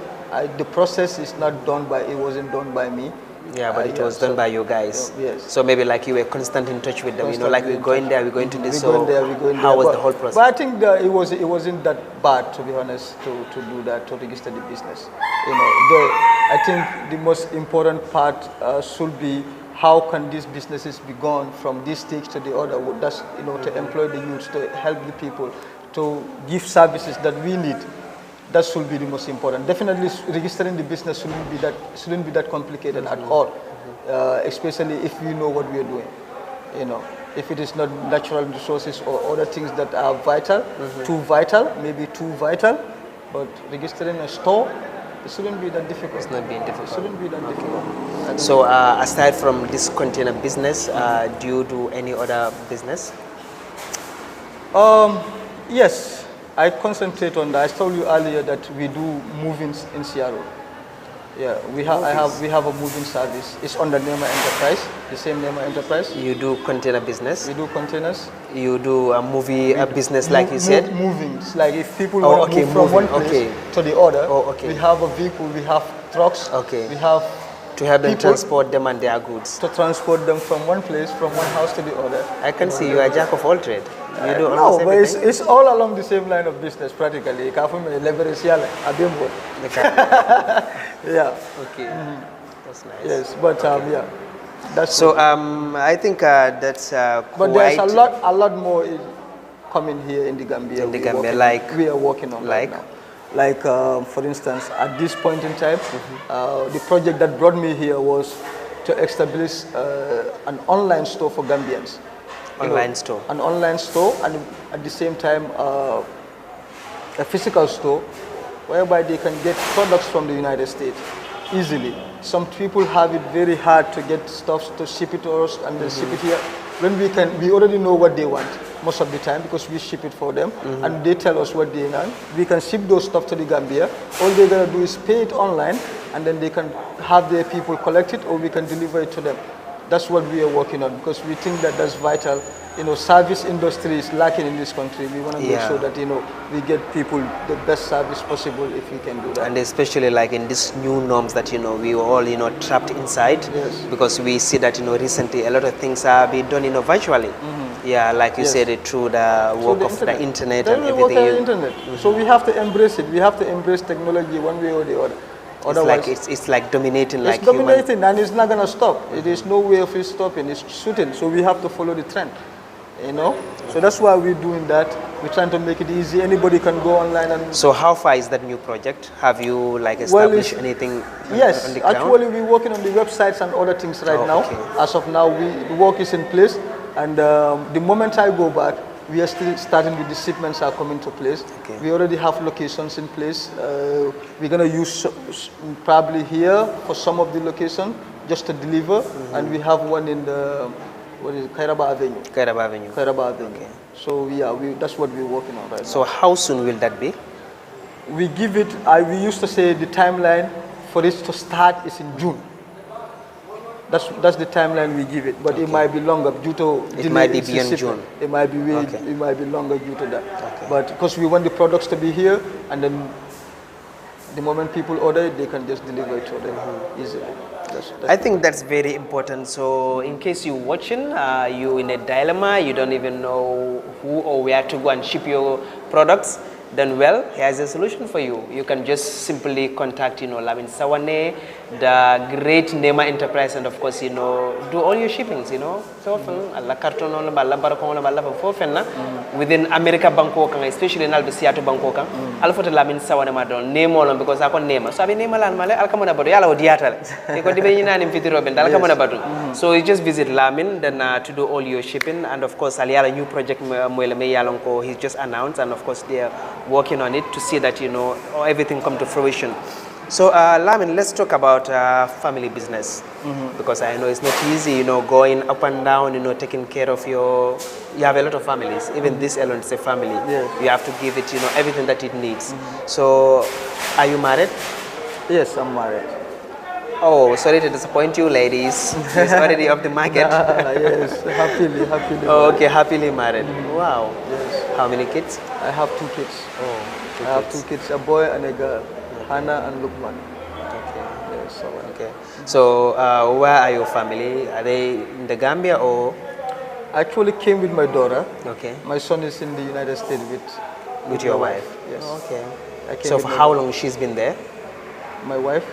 E: The process is not done by, it wasn't done by me.
D: Yeah, but it was done by you guys.
E: Yes.
D: So maybe like you were constant in touch with them, you know, like we're going there, we're going to this.
E: We're going there, we're going there.
D: How was the whole process?
E: But I think that it wasn't that bad, to be honest, to do that, to register the business. You know, I think the most important part should be how can these businesses be gone from this stage to the other. That's, you know, to employ the youth, to help the people, to give services that we need. That should be the most important. Definitely, registering the business shouldn't be that complicated at all, especially if we know what we are doing. You know, if it is not natural resources or other things that are vital, too vital, maybe too vital, but registering a store, it shouldn't be that difficult.
D: It's not being difficult.
E: It shouldn't be that difficult.
D: So, aside from this container business, do you do any other business?
E: Yes. I concentrate on that. I told you earlier that we do movings in Seattle. Yeah, we have a moving service. It's under Nema Enterprise, the same Nema Enterprise.
D: You do container business.
E: We do containers.
D: You do a movie business, like you said.
E: Movings, like if people want to move from one place to the other. We have a vehicle. We have trucks. We have
D: to help them transport them and their goods.
E: To transport them from one place, from one house to the other.
D: I can see you are a jack of all trades. You do
E: no, but
D: everything.
E: it's all along the same line of business practically. Yeah.
D: Okay. That's nice.
E: Yes, but yeah, that's
D: So
E: what-
D: I think that's
E: But there's
D: quite
E: a lot more coming here in the Gambia.
D: In the
E: we are
D: Gambia,
E: working
D: like-
E: on, we are working on
D: like?
E: right now. Like for instance, at this point in time, the project that brought me here was to establish an online store for Gambians.
D: Online store.
E: An online store, and at the same time a physical store whereby they can get products from the United States easily. Some people have it very hard to get stuff to ship it to us and then ship it here. When we already know what they want most of the time because we ship it for them and they tell us what they want. We can ship those stuff to the Gambia. All they're gonna do is pay it online and then they can have their people collect it or we can deliver it to them. That's what we are working on because we think that that's vital. You know, service industry is lacking in this country. We want to make sure that, you know, we get people the best service possible if we can do that.
D: And especially like in these new norms that, you know, we were all, you know, trapped inside.
E: Yes.
D: Because we see that, you know, recently a lot of things are being done, you know, virtually. Yeah, like you said, it through the work of the internet and
E: Then we work
D: everything.
E: on the internet. So we have to embrace it. We have to embrace technology one way or the other. Otherwise,
D: It's like dominating like
E: it's dominating and it's not going to stop. There is no way of it stopping. It's shooting. So we have to follow the trend. You know, so that's why we're doing that. We're trying to make it easy. Anybody can go online and.
D: So how far is that new project? Have you like established anything?
E: Yes,
D: on the ground?
E: actually we're working on the websites and other things right now.
D: Okay.
E: As of now, the work is in place, and the moment I go back, we are still starting with the shipments are coming to place.
D: Okay.
E: We already have locations in place. We're gonna use probably here for some of the location just to deliver, and we have one in the. What is it? Kairaba Avenue.
D: Kairaba Avenue.
E: Kairaba Avenue. Okay. So yeah, that's what we're working on right now.
D: So how soon will that be?
E: We give it. We used to say the timeline for it to start is in June. That's the timeline we give it, but it might be longer due to
D: It might be beyond June.
E: It might be it might be longer due to that. Okay. But because we want the products to be here, and then the moment people order it, they can just deliver it to them easily.
D: I think that's very important. So in case you're watching, you're in a dilemma, you don't even know who or where to go and ship your products, then well, here's a solution for you. You can just simply contact, you know, Lamin Sawane, the great Nema enterprise, and of course, you know, do all your shippings, you know. So Allah carton on balla barakon balla for fenna within America Bangkok, especially in Albisiato Bangkok. Alpha Lamin Sawane madon name all because I can name. So I name Alan Male, Alcamona Bodiala Diatal. You could be in an Robin, Alcamona Batu. So you just visit Lamin then to do all your shipping, and of course, Aliala new project Muele Yalonko, he's just announced, and of course, they're working on it to see that, you know, everything come to fruition. So Lamin, let's talk about family business, because I know it's not easy, you know, going up and down, you know, taking care of you have a lot of families, even this alone is a family. You have to give it, you know, everything that it needs. So are you married?
E: Yes, I'm married.
D: Oh, sorry to disappoint you, ladies. It's already off the market.
E: Yes, happily.
D: Oh, okay, happily married. Wow.
E: Yes.
D: How many kids?
E: I have 2 kids.
D: Oh,
E: I have 2 kids, a boy and a girl, Hannah and Lukman.
D: Okay.
E: Yes,
D: Okay. So where are your family? Are they in the Gambia or?
E: I actually came with my daughter.
D: Okay.
E: My son is in the United States
D: With your wife?
E: Yes.
D: Okay.
E: I came
D: So
E: with
D: for
E: my
D: how
E: daughter.
D: long she's been there?
E: My wife?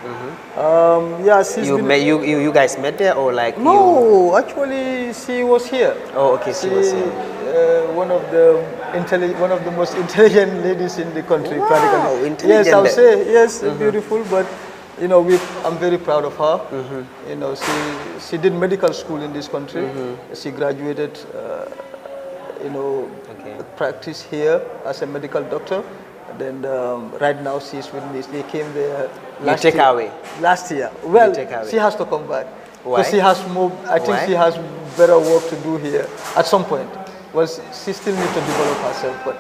E: Yeah, she's
D: You
E: been...
D: you guys met there or like you?
E: No, actually she was here.
D: Oh, okay, she was here.
E: One of the most intelligent ladies in the country,
D: Wow,
E: practically.
D: intelligent.
E: Yes, I'll say yes, beautiful. But you know, I'm very proud of her. You know, she did medical school in this country. She graduated, you know, practice here as a medical doctor. Then right now she's with me. They came there last year.
D: away.
E: Last year. Well,
D: take away.
E: she has to come back.
D: Why?
E: Because she has more. I think
D: Why?
E: she has better work to do here at some point. Well, she still needs to develop herself. But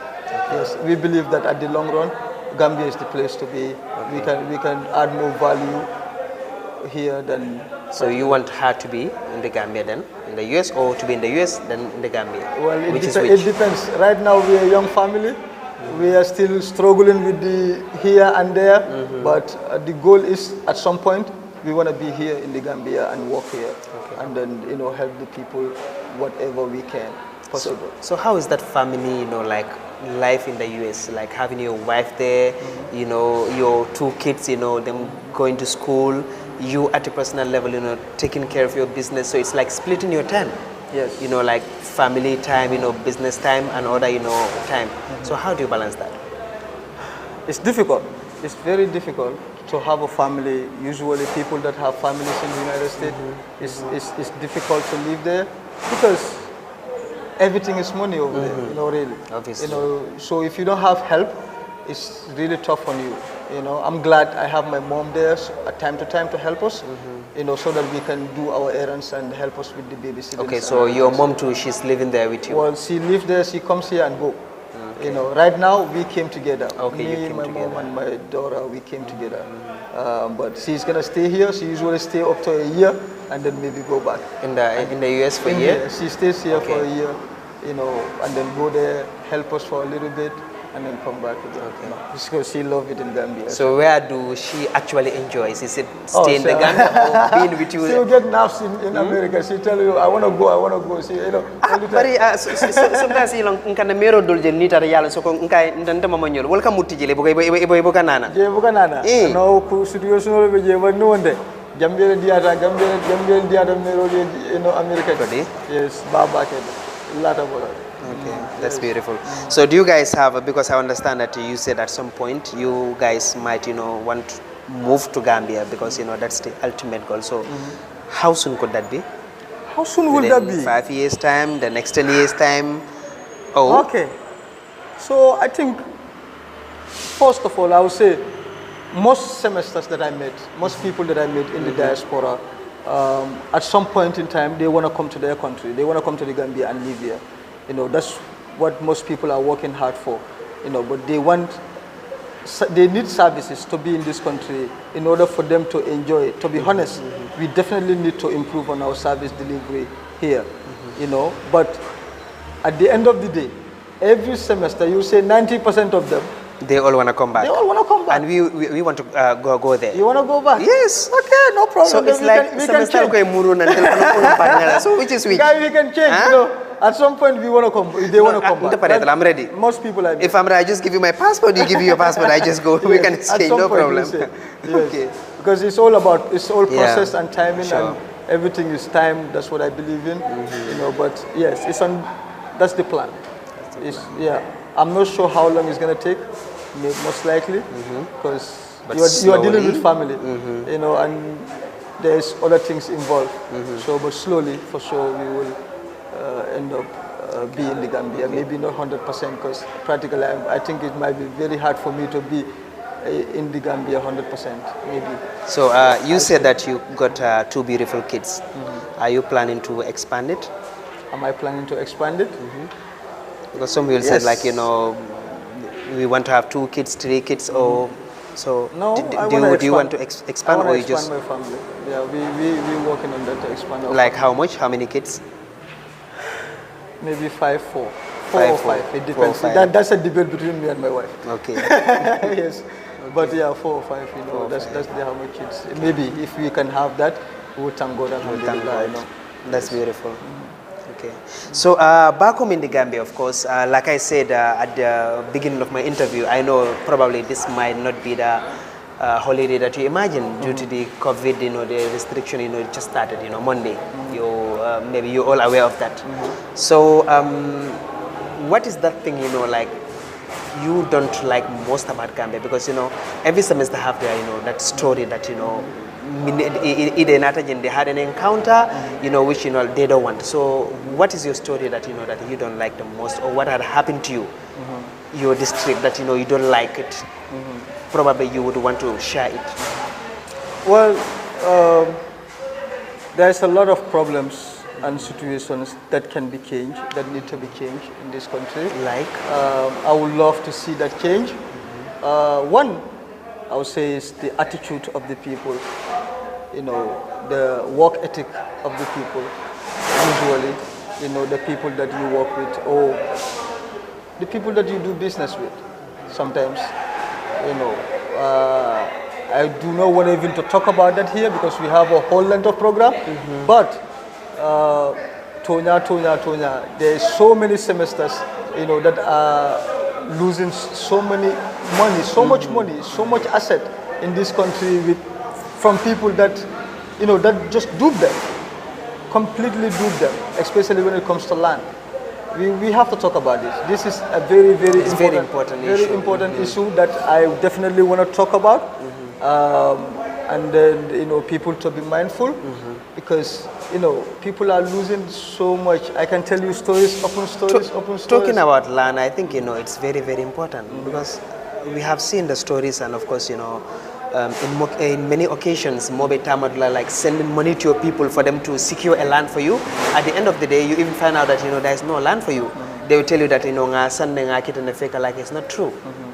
E: yes, we believe that at the long run, Gambia is the place to be. We can add more value here than.
D: So you want her to be in the Gambia then, in the US, or to be in the US then in the Gambia?
E: Well,
D: which
E: it depends. Right now we are a young family. We are still struggling with the here and there, but the goal is at some point we want to be here in the Gambia and work here, and then, you know, help the people whatever we can possible.
D: So how is that family, you know, like life in the US, like having your wife there, you know, your 2 kids, you know, them going to school, you at a personal level, you know, taking care of your business. So it's like splitting your time.
E: Yes.
D: You know, like family time, you know, business time and other, you know, time. So how do you balance that?
E: It's difficult. It's very difficult to have a family. Usually people that have families in the United States, it's difficult to live there because everything is money over there, you know, really.
D: Obviously.
E: You know, so if you don't have help, it's really tough on you. You know, I'm glad I have my mom there time to time to help us, you know, so that we can do our errands and help us with the babysitting.
D: Okay, so your mom too, she's living there with you?
E: Well, she lives there, she comes here and go. You know, right now we came together.
D: Okay, you
E: Me,
D: came
E: my
D: together.
E: mom and my daughter, we came together. But she's gonna stay here. She usually stay up to a year and then maybe go back.
D: In the US for a
E: In
D: year?
E: here, she stays here for a
D: Okay.
E: year, you know, and then go there, help us for a little bit, and then come back again.
D: Okay.
E: You know, because she loves it in Gambia.
D: So where do she actually enjoys? Is it
E: Oh,
D: stay in the
E: sure.
D: Gambia or being with you?
E: She'll get nerves in America. She tell you, I want to go. She, you know, all the time.
D: Sometimes you know, nkana mero dolje nita yala so ko nkai ndanta mama nyol wala kamuti jele boka nana.
E: Je bukan nana.
D: Eh.
E: No, ku situation lo be je ba no wonde. Gambia diata mero you know America.
D: Kodi?
E: Yes, baba ke. Lata bola.
D: Okay, that's beautiful. So do you guys have, because I understand that you said at some point you guys might, you know, want to move to Gambia because, you know, that's the ultimate goal. So how soon could that be?
E: How soon will
D: Within
E: that be?
D: 5 years time, the next 10 years time? Oh,
E: Okay. So I think, first of all, I would say most semesters that I met, most people that I met in the diaspora, at some point in time, they want to come to their country. They want to come to the Gambia and live here. You know, that's what most people are working hard for. You know, but they need services to be in this country in order for them to enjoy it. To be honest, we definitely need to improve on our service delivery here. You know, but at the end of the day, every semester, you say 90% of them,
D: they all want to come back.
E: they all want to come back.
D: And we want to go there.
E: You want to go back?
D: Yes.
E: Okay, no problem.
D: So
E: Then
D: it's like
E: we can
D: semester
E: change.
D: ko murun and partner. So which is which?
E: Guys, we can change.
D: Huh?
E: You know, at some point we want to come. They want to come back.
D: Interpret, I'm ready.
E: Most people are.
D: If I'm ready, I just give you my passport, you give me your passport, I just go. We
E: Yes,
D: can
E: at
D: exchange,
E: some
D: no
E: point
D: problem.
E: we'll say, yes.
D: Okay.
E: Because it's all
D: Yeah.
E: process and timing,
D: Sure.
E: and everything is time. That's what I believe in. You know, but yes, that's the plan. Yeah, I'm not sure how long it's gonna take. Most likely, because
D: But
E: you are dealing
D: slowly.
E: with family, you know, and there's other things involved. So, but slowly, for sure, we will end up being in the Gambia. Maybe not 100%, because practically, I think it might be very hard for me to be in the Gambia 100%, maybe.
D: So you said that you got 2 beautiful kids. Are you planning to expand it?
E: Am I planning to expand it?
D: Because some people said,
E: Yes.
D: like, you know, we want to have 2 kids, 3 kids, or so.
E: No,
D: do you want to expand, or you just
E: my family? Yeah, we're working on that to expand our
D: like how much? How many kids?
E: maybe 5, 4. 4
D: 5,
E: or
D: 4.
E: 5. It
D: 4 or
E: depends.
D: 5.
E: That's a debate between me and my wife.
D: Okay.
E: Yes, but yeah, 4 or 5. You know, that's how many kids. Maybe if we can have that, we will thank God.
D: Thank
E: Alhamdulillah, you
D: God.
E: know.
D: That's beautiful. Okay. So back home in the Gambia, of course, like I said at the beginning of my interview, I know probably this might not be the holiday that you imagine due to the COVID, you know, the restriction, you know, it just started, you know, Monday. Maybe you're all aware of that. So what is that thing, you know, like you don't like most about Gambia? Because, you know, every semester have their, you know, that story that, you know, they had an encounter, you know, which, you know, they don't want. So what is your story that, you know, that you don't like the most, or what had happened to you, your district, that, you know, you don't like it? Probably you would want to share it.
E: Well, there's a lot of problems and situations that can be changed, that need to be changed in this country.
D: Like?
E: I would love to see that change. One, I would say, is the attitude of the people. You know, the work ethic of the people. Usually, you know, the people that you work with, or the people that you do business with. Sometimes, you know, I do not want even to talk about that here because we have a whole length of program. But Tonya, there is so many semesters, you know, that are losing so many money, so much money, so much asset in this country from people that, that just dupe them, completely dupe them, especially when it comes to land. We have to talk about this. This is a very, very important issue that I definitely want to talk about. And then, people to be mindful, because, people are losing so much. I can tell you stories, open stories.
D: Talking about land, I think, it's very, very important, because we have seen the stories, and of course, in many occasions, Mobe Tamadula, like sending money to your people for them to secure a land for you. At the end of the day, you even find out that, there is no land for you. They will tell you that, like it's not true.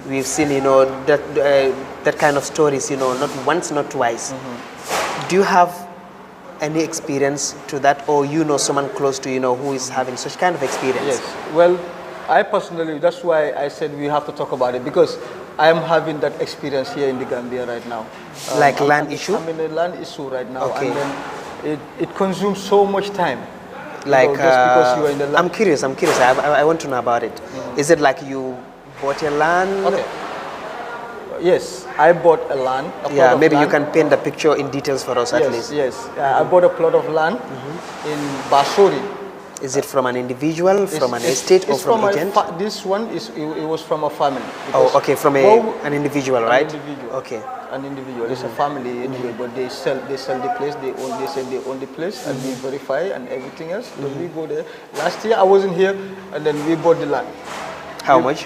D: We've seen, that kind of stories, not once, not twice. Do you have any experience to that, or someone close to who is having such kind of experience?
E: Yes. Well, I personally, that's why I said we have to talk about it, because I am having that experience here in the Gambia right now.
D: Like land issue?
E: I'm in a land issue right now,
D: okay.
E: And then it consumes so much time.
D: Like,
E: just because you are in the land.
D: I'm curious. I want to know about it. Is it like you bought a land?
E: Okay. Yes, I bought a land.
D: Yeah, maybe you can paint the picture in details for us at least.
E: Yes, I bought a plot of land in Basori.
D: Is it from an individual, from an estate, or from agent?
E: This one it was from a family.
D: Oh, okay, from an individual, right?
E: An individual.
D: Okay.
E: An individual. It's a family anyway, but they sell the place. They said they own the place, and we verify and everything else. So we go there. Last year I wasn't here, and then we bought the land.
D: How much?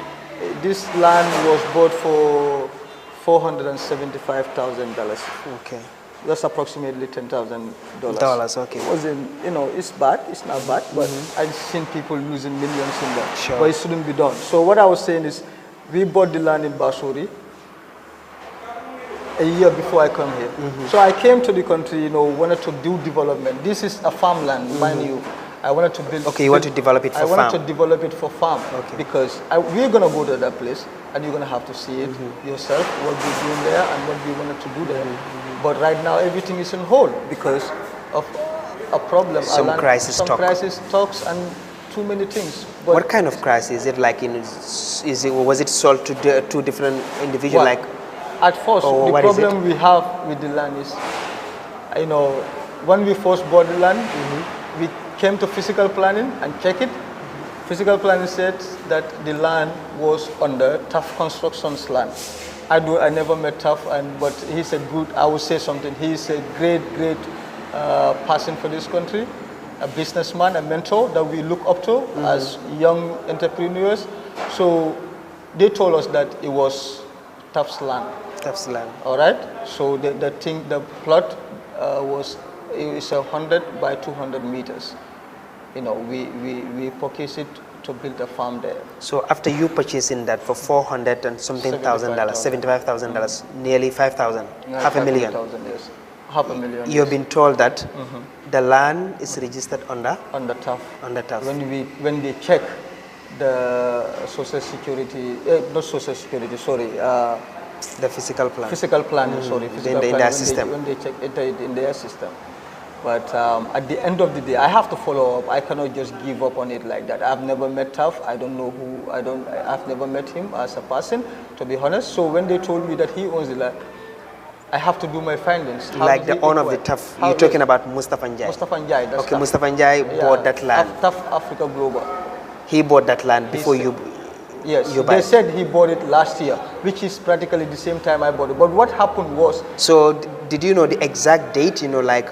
E: This land was bought for $475,000.
D: Okay.
E: That's approximately $10,000.
D: Okay.
E: It wasn't, it's bad. It's not bad, but I've seen people losing millions in that.
D: Sure.
E: But it shouldn't be done. So what I was saying is, we bought the land in Basori a year before I come here. So I came to the country, wanted to do development. This is a farmland, mind you. I wanted to build.
D: Okay, you want to develop it for farm.
E: I wanted to develop it for farm, because we're gonna go to that place, and you're gonna have to see it yourself, what we're doing there and what we wanted to do there. But right now everything is on hold because of a problem.
D: Some crisis
E: talks and too many things. But
D: what kind of crisis? Is it like was it sold to two different individuals? Like
E: at first, the problem we have with the land is, when we first bought the land, we came to physical planning and check it. Physical planning said that the land was under Tough Constructions land. I never met Tough, but he's a good, I would say something, he's a great person for this country, a businessman, a mentor that we look up to as young entrepreneurs. So they told us that it was Tough's land.
D: Tough's land.
E: All right. So the plot is 100 by 200 meters. We purchased it to build a farm there.
D: So after you purchasing that for $400 and something $75,000, nearly 5,000, half a million.
E: Yes. Half a million.
D: You've been told that the land is registered under
E: Tough.
D: Under Tough.
E: When they check the social security, not social security, sorry.
D: The physical plan.
E: Physical planning, sorry. Physical
D: in their system.
E: When they check it in their system. But at the end of the day, I have to follow up. I cannot just give up on it like that. I've never met Tough. I don't know who. I've never met him as a person, to be honest. So when they told me that he owns the land, I have to do my findings.
D: Like the owner of the Tough. You're talking about Mustafa Njai.
E: Mustafa Njai. That's
D: okay, Mustafa Njai bought that land.
E: Tough Africa Global.
D: He bought that land before you.
E: Yes, they said he bought it last year, which is practically the same time I bought it. But what happened was...
D: So, did you know the exact date, like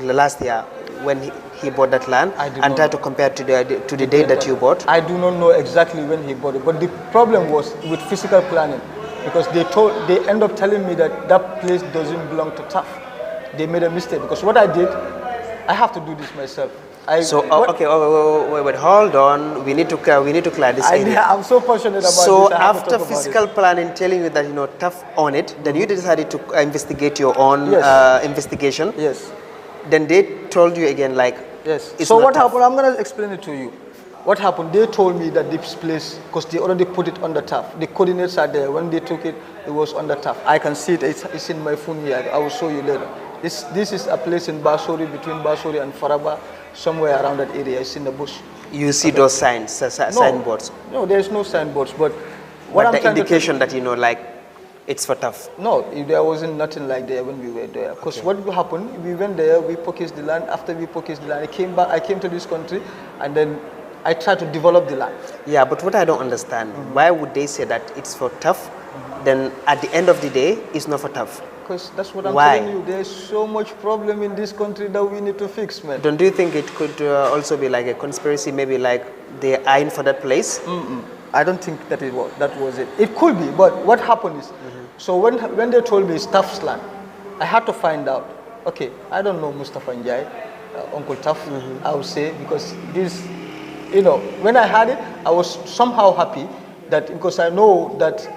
D: last year when he bought that land? And try to compare to the date that you bought?
E: I do not know exactly when he bought it. But the problem was with physical planning, because they end up telling me that place doesn't belong to Tough. They made a mistake, because what I did, I have to do this myself.
D: Okay, wait, hold on. We need to clear this area.
E: I'm so passionate about this.
D: So after physical planning telling you that Tough on it, then you decided to investigate your own investigation.
E: Yes.
D: Then they told you again
E: yes. So what happened? I'm gonna explain it to you. What happened? They told me that this place, because they already put it on the Tough. The coordinates are there. When they took it, it was on the Tough. I can see it. It's in my phone here. I will show you later. This is a place in Basori, between Basori and Faraba. Somewhere around that area, it's in the bush.
D: You see those signboards?
E: No, there's no signboards, but
D: But the indication that, like, it's for tough.
E: No, there wasn't nothing like that when we were there. Because what happened, we went there, we purchased the land. After we purchased the land, I came to this country, and then I tried to develop the land.
D: Yeah, but what I don't understand, why would they say that it's for tough, then at the end of the day, it's not for tough?
E: Because that's what I'm telling you. There's so much problem in this country that we need to fix, man.
D: Don't you think it could also be like a conspiracy, maybe like they're eyeing for that place?
E: I don't think that that was it. It could be, but what happened is, so when they told me it's Tuff's land, I had to find out. Okay, I don't know Mustafa Njai, Uncle Tuff, I would say, because this, when I had it, I was somehow happy that, because I know that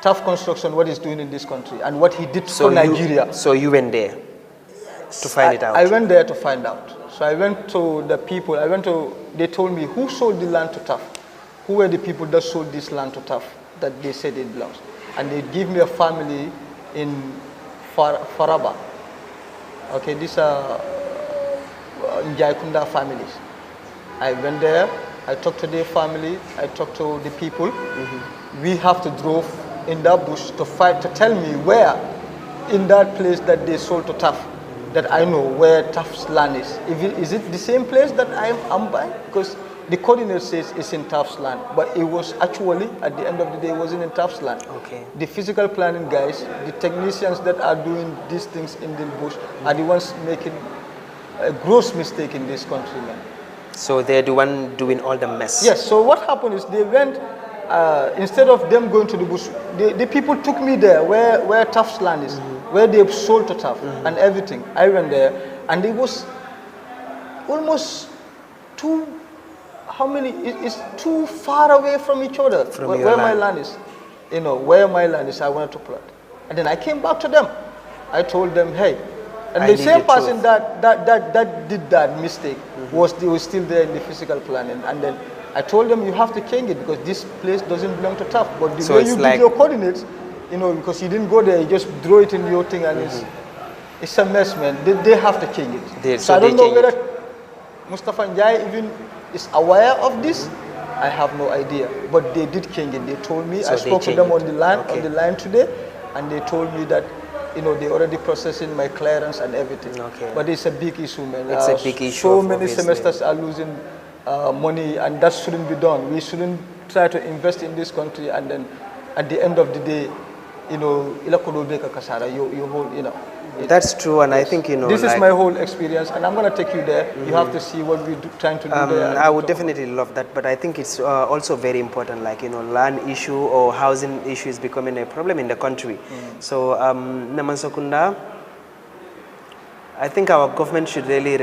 E: Tuff Construction, what he's doing in this country, and what he did for Nigeria.
D: So you went there to find it out?
E: I went there to find out. So I went to the people, they told me who sold the land to Tuff. Who were the people that sold this land to Tuff, that they said it belongs. And they give me a family in Faraba. Okay, these are Njaikunda families. I went there, I talked to their family, I talked to the people. We have to drove in that bush to tell me where in that place that they sold to Tuff, that I know where Tuff's land is. Is it the same place that I'm buying? Because the coordinate says it's in Tuff's land, but it was actually, at the end of the day, it wasn't in Tuff's land.
D: Okay.
E: The physical planning guys, the technicians that are doing these things in the bush are the ones making a gross mistake in this country, man.
D: So they're the one doing all the mess?
E: Yes, so what happened is they went, instead of them going to the bush, the people took me there where Tuff's land is, where they sold to Tuff and everything. I went there, and it was almost it's too far away from each other, where my land is. Where my land is, I wanted to plant. And then I came back to them. I told them, hey, and the same person that did that mistake was still there in the physical planning. And then I told them, you have to change it, because this place doesn't belong to Tuff. But the way you did your coordinates, because you didn't go there, you just draw it in your thing, and it's a mess, man. They have to change it. So I don't know whether Mustafa Njai even is aware of this. I have no idea, but they did change it. They told me. So I spoke to them on the line today, and they told me that they already processing my clearance and everything. Okay. But it's a big issue, man.
D: It's a big issue.
E: So many semesters are losing money, and that shouldn't be done. We shouldn't try to invest in this country, and then at the end of the day,
D: That's true, and I think
E: this is my whole experience, and I'm going to take you there. You have to see what we're trying to do there.
D: I would definitely love that, but I think it's also very important, like land issue or housing issue is becoming a problem in the country. So Namansakunda, I think our government should really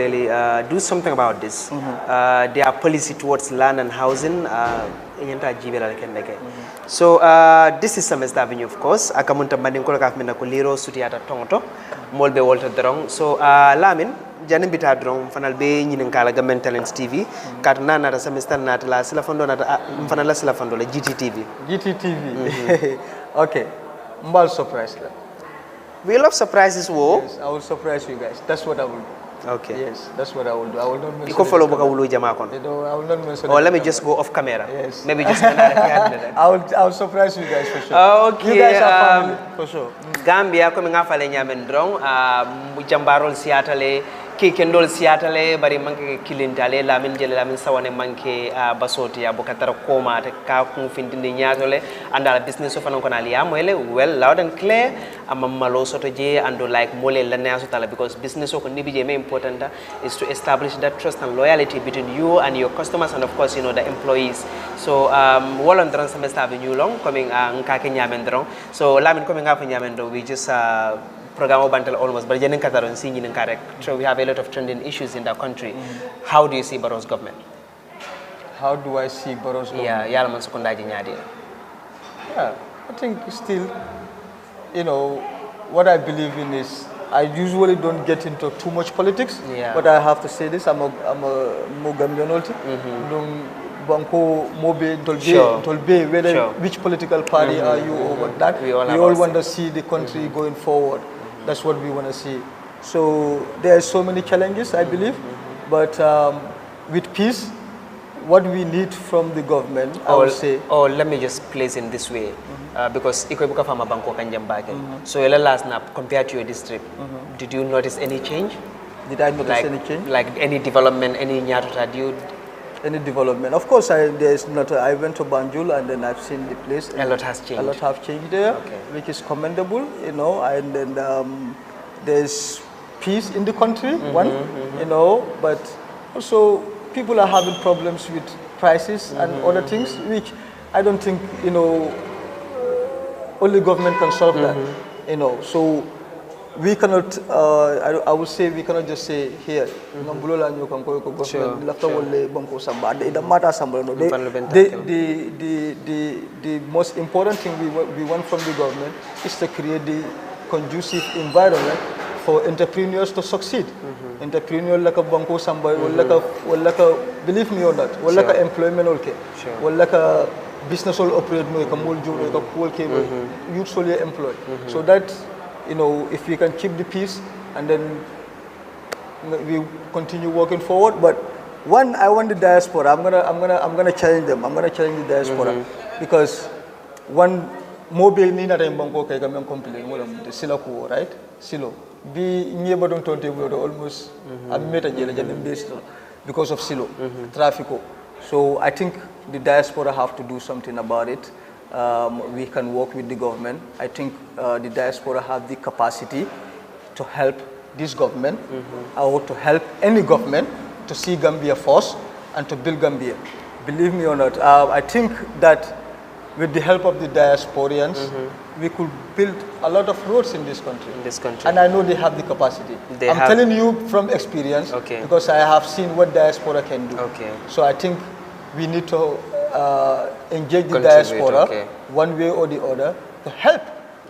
D: do something about this. Their policy towards land and housing. So this is Semester Avenue, of course. Akamunta Bandinkola Kafmina Kuliro, Sutiata Tongoto, Molbe Walter Drong. So Lamin, Janin Bita Drong, Fanal Bay, Yininkala Government Talents TV, Katana Nata Semester Natala, Silafondo Nata, Fanala Silafondo, GTTV.
E: GTTV. Okay. Mbal surprise.
D: We love surprises, wo.
E: Yes, I will surprise you guys. That's what I will do.
D: Okay.
E: Yes, that's what I will do. I will not mention.
D: You can follow Boka Wulu Jamakon.
E: I will not mention.
D: Or let me just go off camera.
E: Yes.
D: Maybe just.
E: I will surprise you guys for sure.
D: Okay.
E: You guys are family for sure.
D: Gambia coming off a Mendrong, Mujambarol Seattle, Kikendol Seattle, Bari Manke Kilintale, Lamin Sawane Manke, Basoti, Abokatara Koma, Kakun Findin Yatole, and our business of Anokonalia, well, loud and clear, I'm a Malo Sotoje and like Mole Lanasotala, because business of Nibije important is to establish that trust and loyalty between you and your customers, and of course, the employees. So, Wallan Dron Semester Avenue long coming Nkake Nyamendrong. So, Lamin coming up in Yamendo, we just program bantal almost, but Jenin Kataron singing in correct. So we have a lot of trending issues in the country. How do you see Barrow's government?
E: How do I see Barrow's government?
D: Yeah, Yalaman Sukundaji Nyadi.
E: Yeah, I think still, what I believe in is I usually don't get into too much politics. Yeah. But I have to say this: I'm a Mogambianolti. Banko Mobe Dolbe, whether which political party are you or what that. We all want to see the country going forward. That's what we want to see. So there are so many challenges, I believe, but with peace, what we need from the government, I would say.
D: Or let me just place in this way, because Ikoibuka Fama Banko Kanjambake. So last nap compared to your district, did you notice any change?
E: Did I notice any change?
D: Like any development, any nyatota,
E: any development? Of course, there's not. I went to Banjul and then I've seen the place.
D: A lot has changed.
E: A lot have changed there, which is commendable, you know. And then there's peace in the country, you know. But also people are having problems with prices and other things, which I don't think, you know, only government can solve that, you know. So we cannot, I would say we cannot just say here, the most important thing we want from the government is to create the conducive environment for entrepreneurs to succeed. Entrepreneur like a banko samba, or like a, believe me or not, or like a employment okay, or like a business all operate no, like a molju, like a cool cable, usually employed. So that, you know, if we can keep the peace and then we continue working forward. But one, I want the diaspora. I'm gonna challenge them. I'm gonna challenge the diaspora because one mobile ni na time banko kay gamem complete mo the silo ko right silo bi nyeba don tonte mo almost am meta jela janem based because of silo traffico. So I think the diaspora have to do something about it. We can work with the government. I think the diaspora have the capacity to help this government or to help any government to see Gambia first and to build Gambia. Believe me or not, I think that with the help of the diasporians, we could build a lot of roads in this country. And I know they have the capacity. I'm telling you from experience because I have seen what diaspora can do. So I think we need to engage the diaspora one way or the other to help.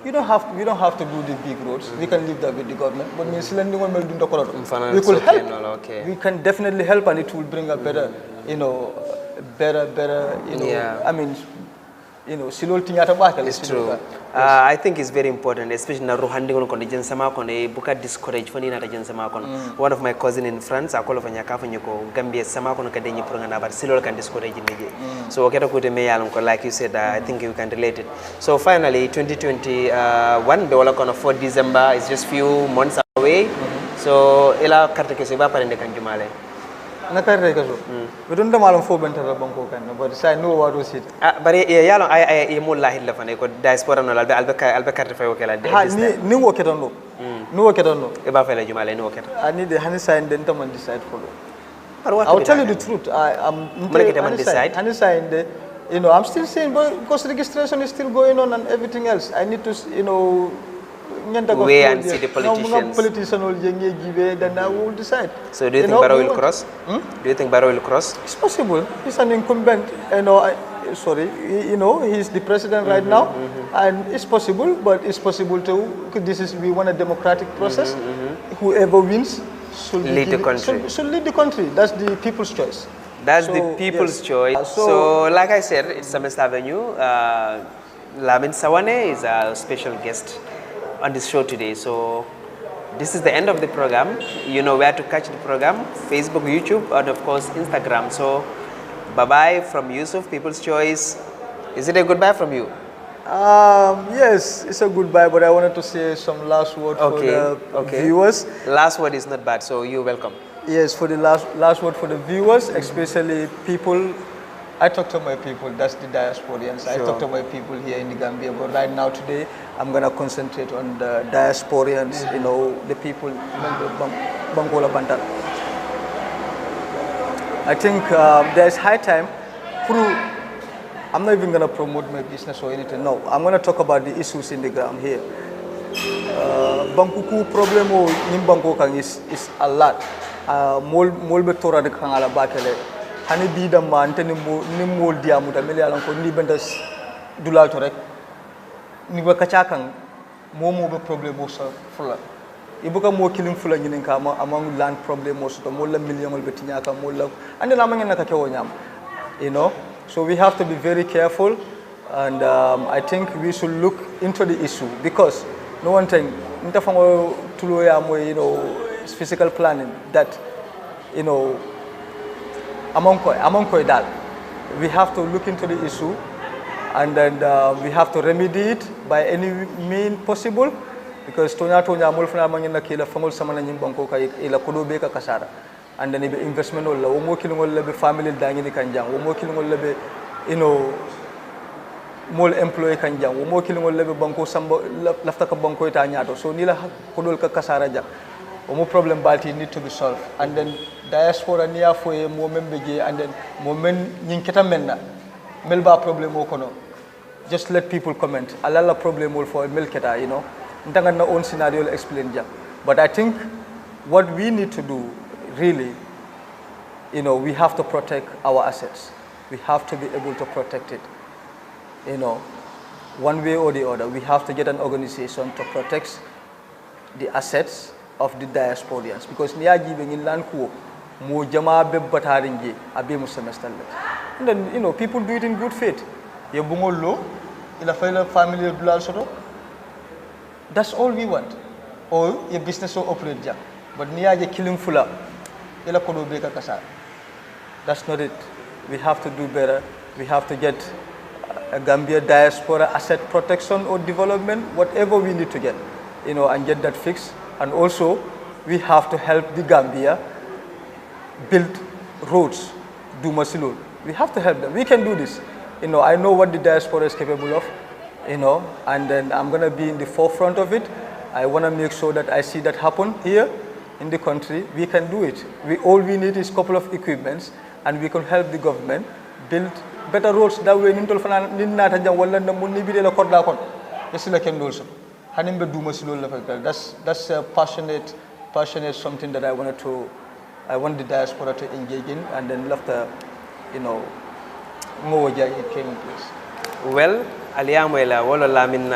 E: We don't have to do the big roads. We can leave that with the government. But we could help. We can definitely help, and it will bring a better, you know, I mean, you know,
D: it's true. I think it's very important, especially na ruhandi kono kono jensama kono buka discourage fani na jensama kono. One of my cousin in France akola fanya kafa nyoko Gambia sama kono kadenyi puranga na but silo can discourage meje. So waketa kute me yalon ko like you said, I think you can relate it. So finally 2021 be wala kono 4 December is just few months away. So ila carte ke se ba parende kanjumale.
E: We don't know malam fo bentara banko kan, but I know what was it.
D: But yalo I mo lahil la fane ko diaspora no albe carte fayo kala de.
E: Ni wo keton no. Ni wo keton no.
D: E ba fele jumale ni wo keton.
E: Ani de hani sign den taman decide for. I'll tell you the truth. I'm
D: decide.
E: Hani sign de, you know, I'm still saying because registration is still going on and everything else. I need to, you know,
D: wait and see the politicians.
E: Then I will decide.
D: So do you think Barrow will cross? Do you think Barrow will cross?
E: It's possible. He's an incumbent. You know, you know, he's the president right now, and it's possible. But it's possible too. We want a democratic process. Whoever wins should lead the country. Should lead the country. That's the people's choice.
D: That's the people's choice. So, like I said, it's Semester Avenue. Lamin Sawane is a special guest on this show today. So this is the end of the program. You know where to catch the program: Facebook, YouTube, and of course Instagram. So bye bye from Yusuf, People's Choice. Is it a goodbye from you?
E: Yes, it's a goodbye, but I wanted to say some last word for the viewers.
D: Last word is not bad, so you're welcome.
E: Yes, for the last word for the viewers, especially people. I talk to my people, that's the diasporians. I talk to my people here in the Gambia, but right now today, I'm going to concentrate on the diasporians, you know, the people, Bangola Bantal. I think there's high time, I'm not even going to promote my business or anything, no. I'm going to talk about the issues in the ground here. Bankuku problem in Bangkok is a lot. Molbe Tora de Kangala Bakele. Hani bi da ma ante ni mol diamu ta mele alan ko ni bendas dulal to rek ni ba kacha kan momo be problem so fula ibuka mo kilim fula nyinin ka ma among land problem so to molla million be tinya ka molla ande na mangen naka kewo nyam, you know. So we have to be very careful, and I think we should look into the issue because no one thing nta fango tulo ya mo, you know, physical planning that, you know, among koy dal. We have to look into the issue, and then we have to remedy it by any means possible, because tonya mol fana mangina kila famol samana nyim banko kay ila kodo be ka kasara, and then be investment wala wo mo kilingol lebe family dangini kanjang wo mo kilingol lebe mol employee kanjang wo mo kilingol lebe banko sambo lafta ka banko ita nyato, so nila kodol ka kasara jang omo problem balti need to be solved. And then diaspora niya foye mo membeje, and then mo men nyinketa menna melba problem o kono, just let people comment alala problem will for melketa, ntanga na own scenario explain jam. But I think what we need to do really, we have to protect our assets. We have to be able to protect it, one way or the other. We have to get an organization to protect the assets of the diasporians, because niyaji be ngin lan ko mo jama be bataringe abe mo semester. And then people do it in good faith. Ye bungol lo ila fayla family dulal soto, that's all we want. Or your business will operate jam, but niyaji killing fula ila kodo be ka kasa, that's not it. We have to do better. We have to get a Gambia diaspora asset protection or development, whatever we need to get, and get that fixed. And also, we have to help the Gambia build roads, do masilul. We have to help them. We can do this. I know what the diaspora is capable of, and then I'm going to be in the forefront of it. I want to make sure that I see that happen here in the country. We can do it. All we need is a couple of equipments, and we can help the government build better roads. That way, that's a passionate something that I want the diaspora to engage in, and then after, more it came in place.
D: Well, aliyamoyla wala lamin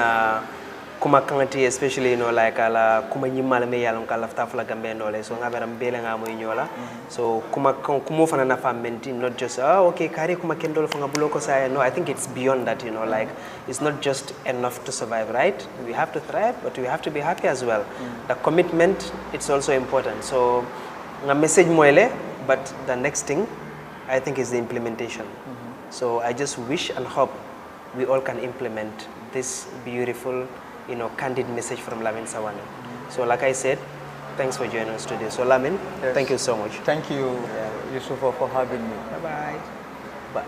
D: kuma kangati, especially like ala kuma nyimala me yalon kala tafla gambe nole, so ngabera mbele ngamo inyola. So kuma fana na famenti, not just okay kari kuma kendol fanga buloko saya. No, I think it's beyond that, like it's not just enough to survive, right? We have to thrive, but we have to be happy as well. The commitment, it's also important. So nga message moile, but the next thing I think is the implementation. So I just wish and hope we all can implement this beautiful, candid message from Lamin Sawane. So like I said, thanks for joining us today. So Lamin, yes, thank you so much.
E: Thank you, Yusuf, for having me.
D: Bye-bye.
E: Bye.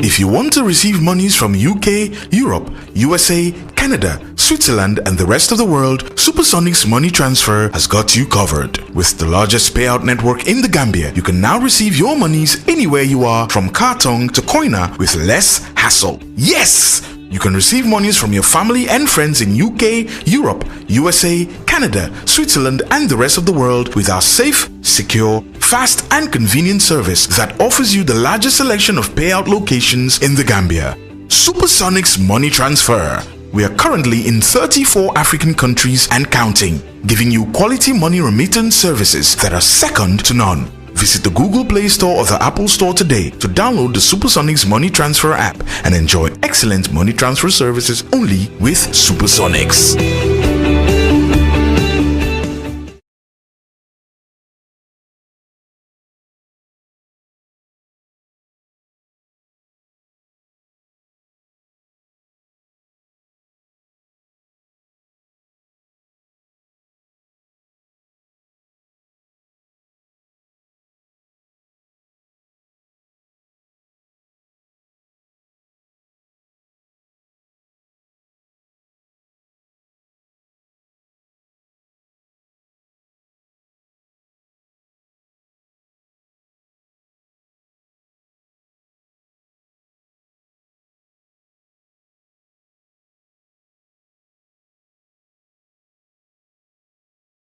A: If you want to receive monies from UK, Europe, USA, Canada, Switzerland, and the rest of the world, Supersonic's money transfer has got you covered. With the largest payout network in the Gambia, you can now receive your monies anywhere you are, from Kartong to Koina, with less hassle. Yes! You can receive monies from your family and friends in UK, Europe, USA, Canada, Switzerland, and the rest of the world with our safe, secure, fast, and convenient service that offers you the largest selection of payout locations in the Gambia. Supersonic's money transfer. We are currently in 34 African countries and counting, giving you quality money remittance services that are second to none. Visit the Google Play Store or the Apple Store today to download the Supersonics Money Transfer app and enjoy excellent money transfer services only with Supersonics.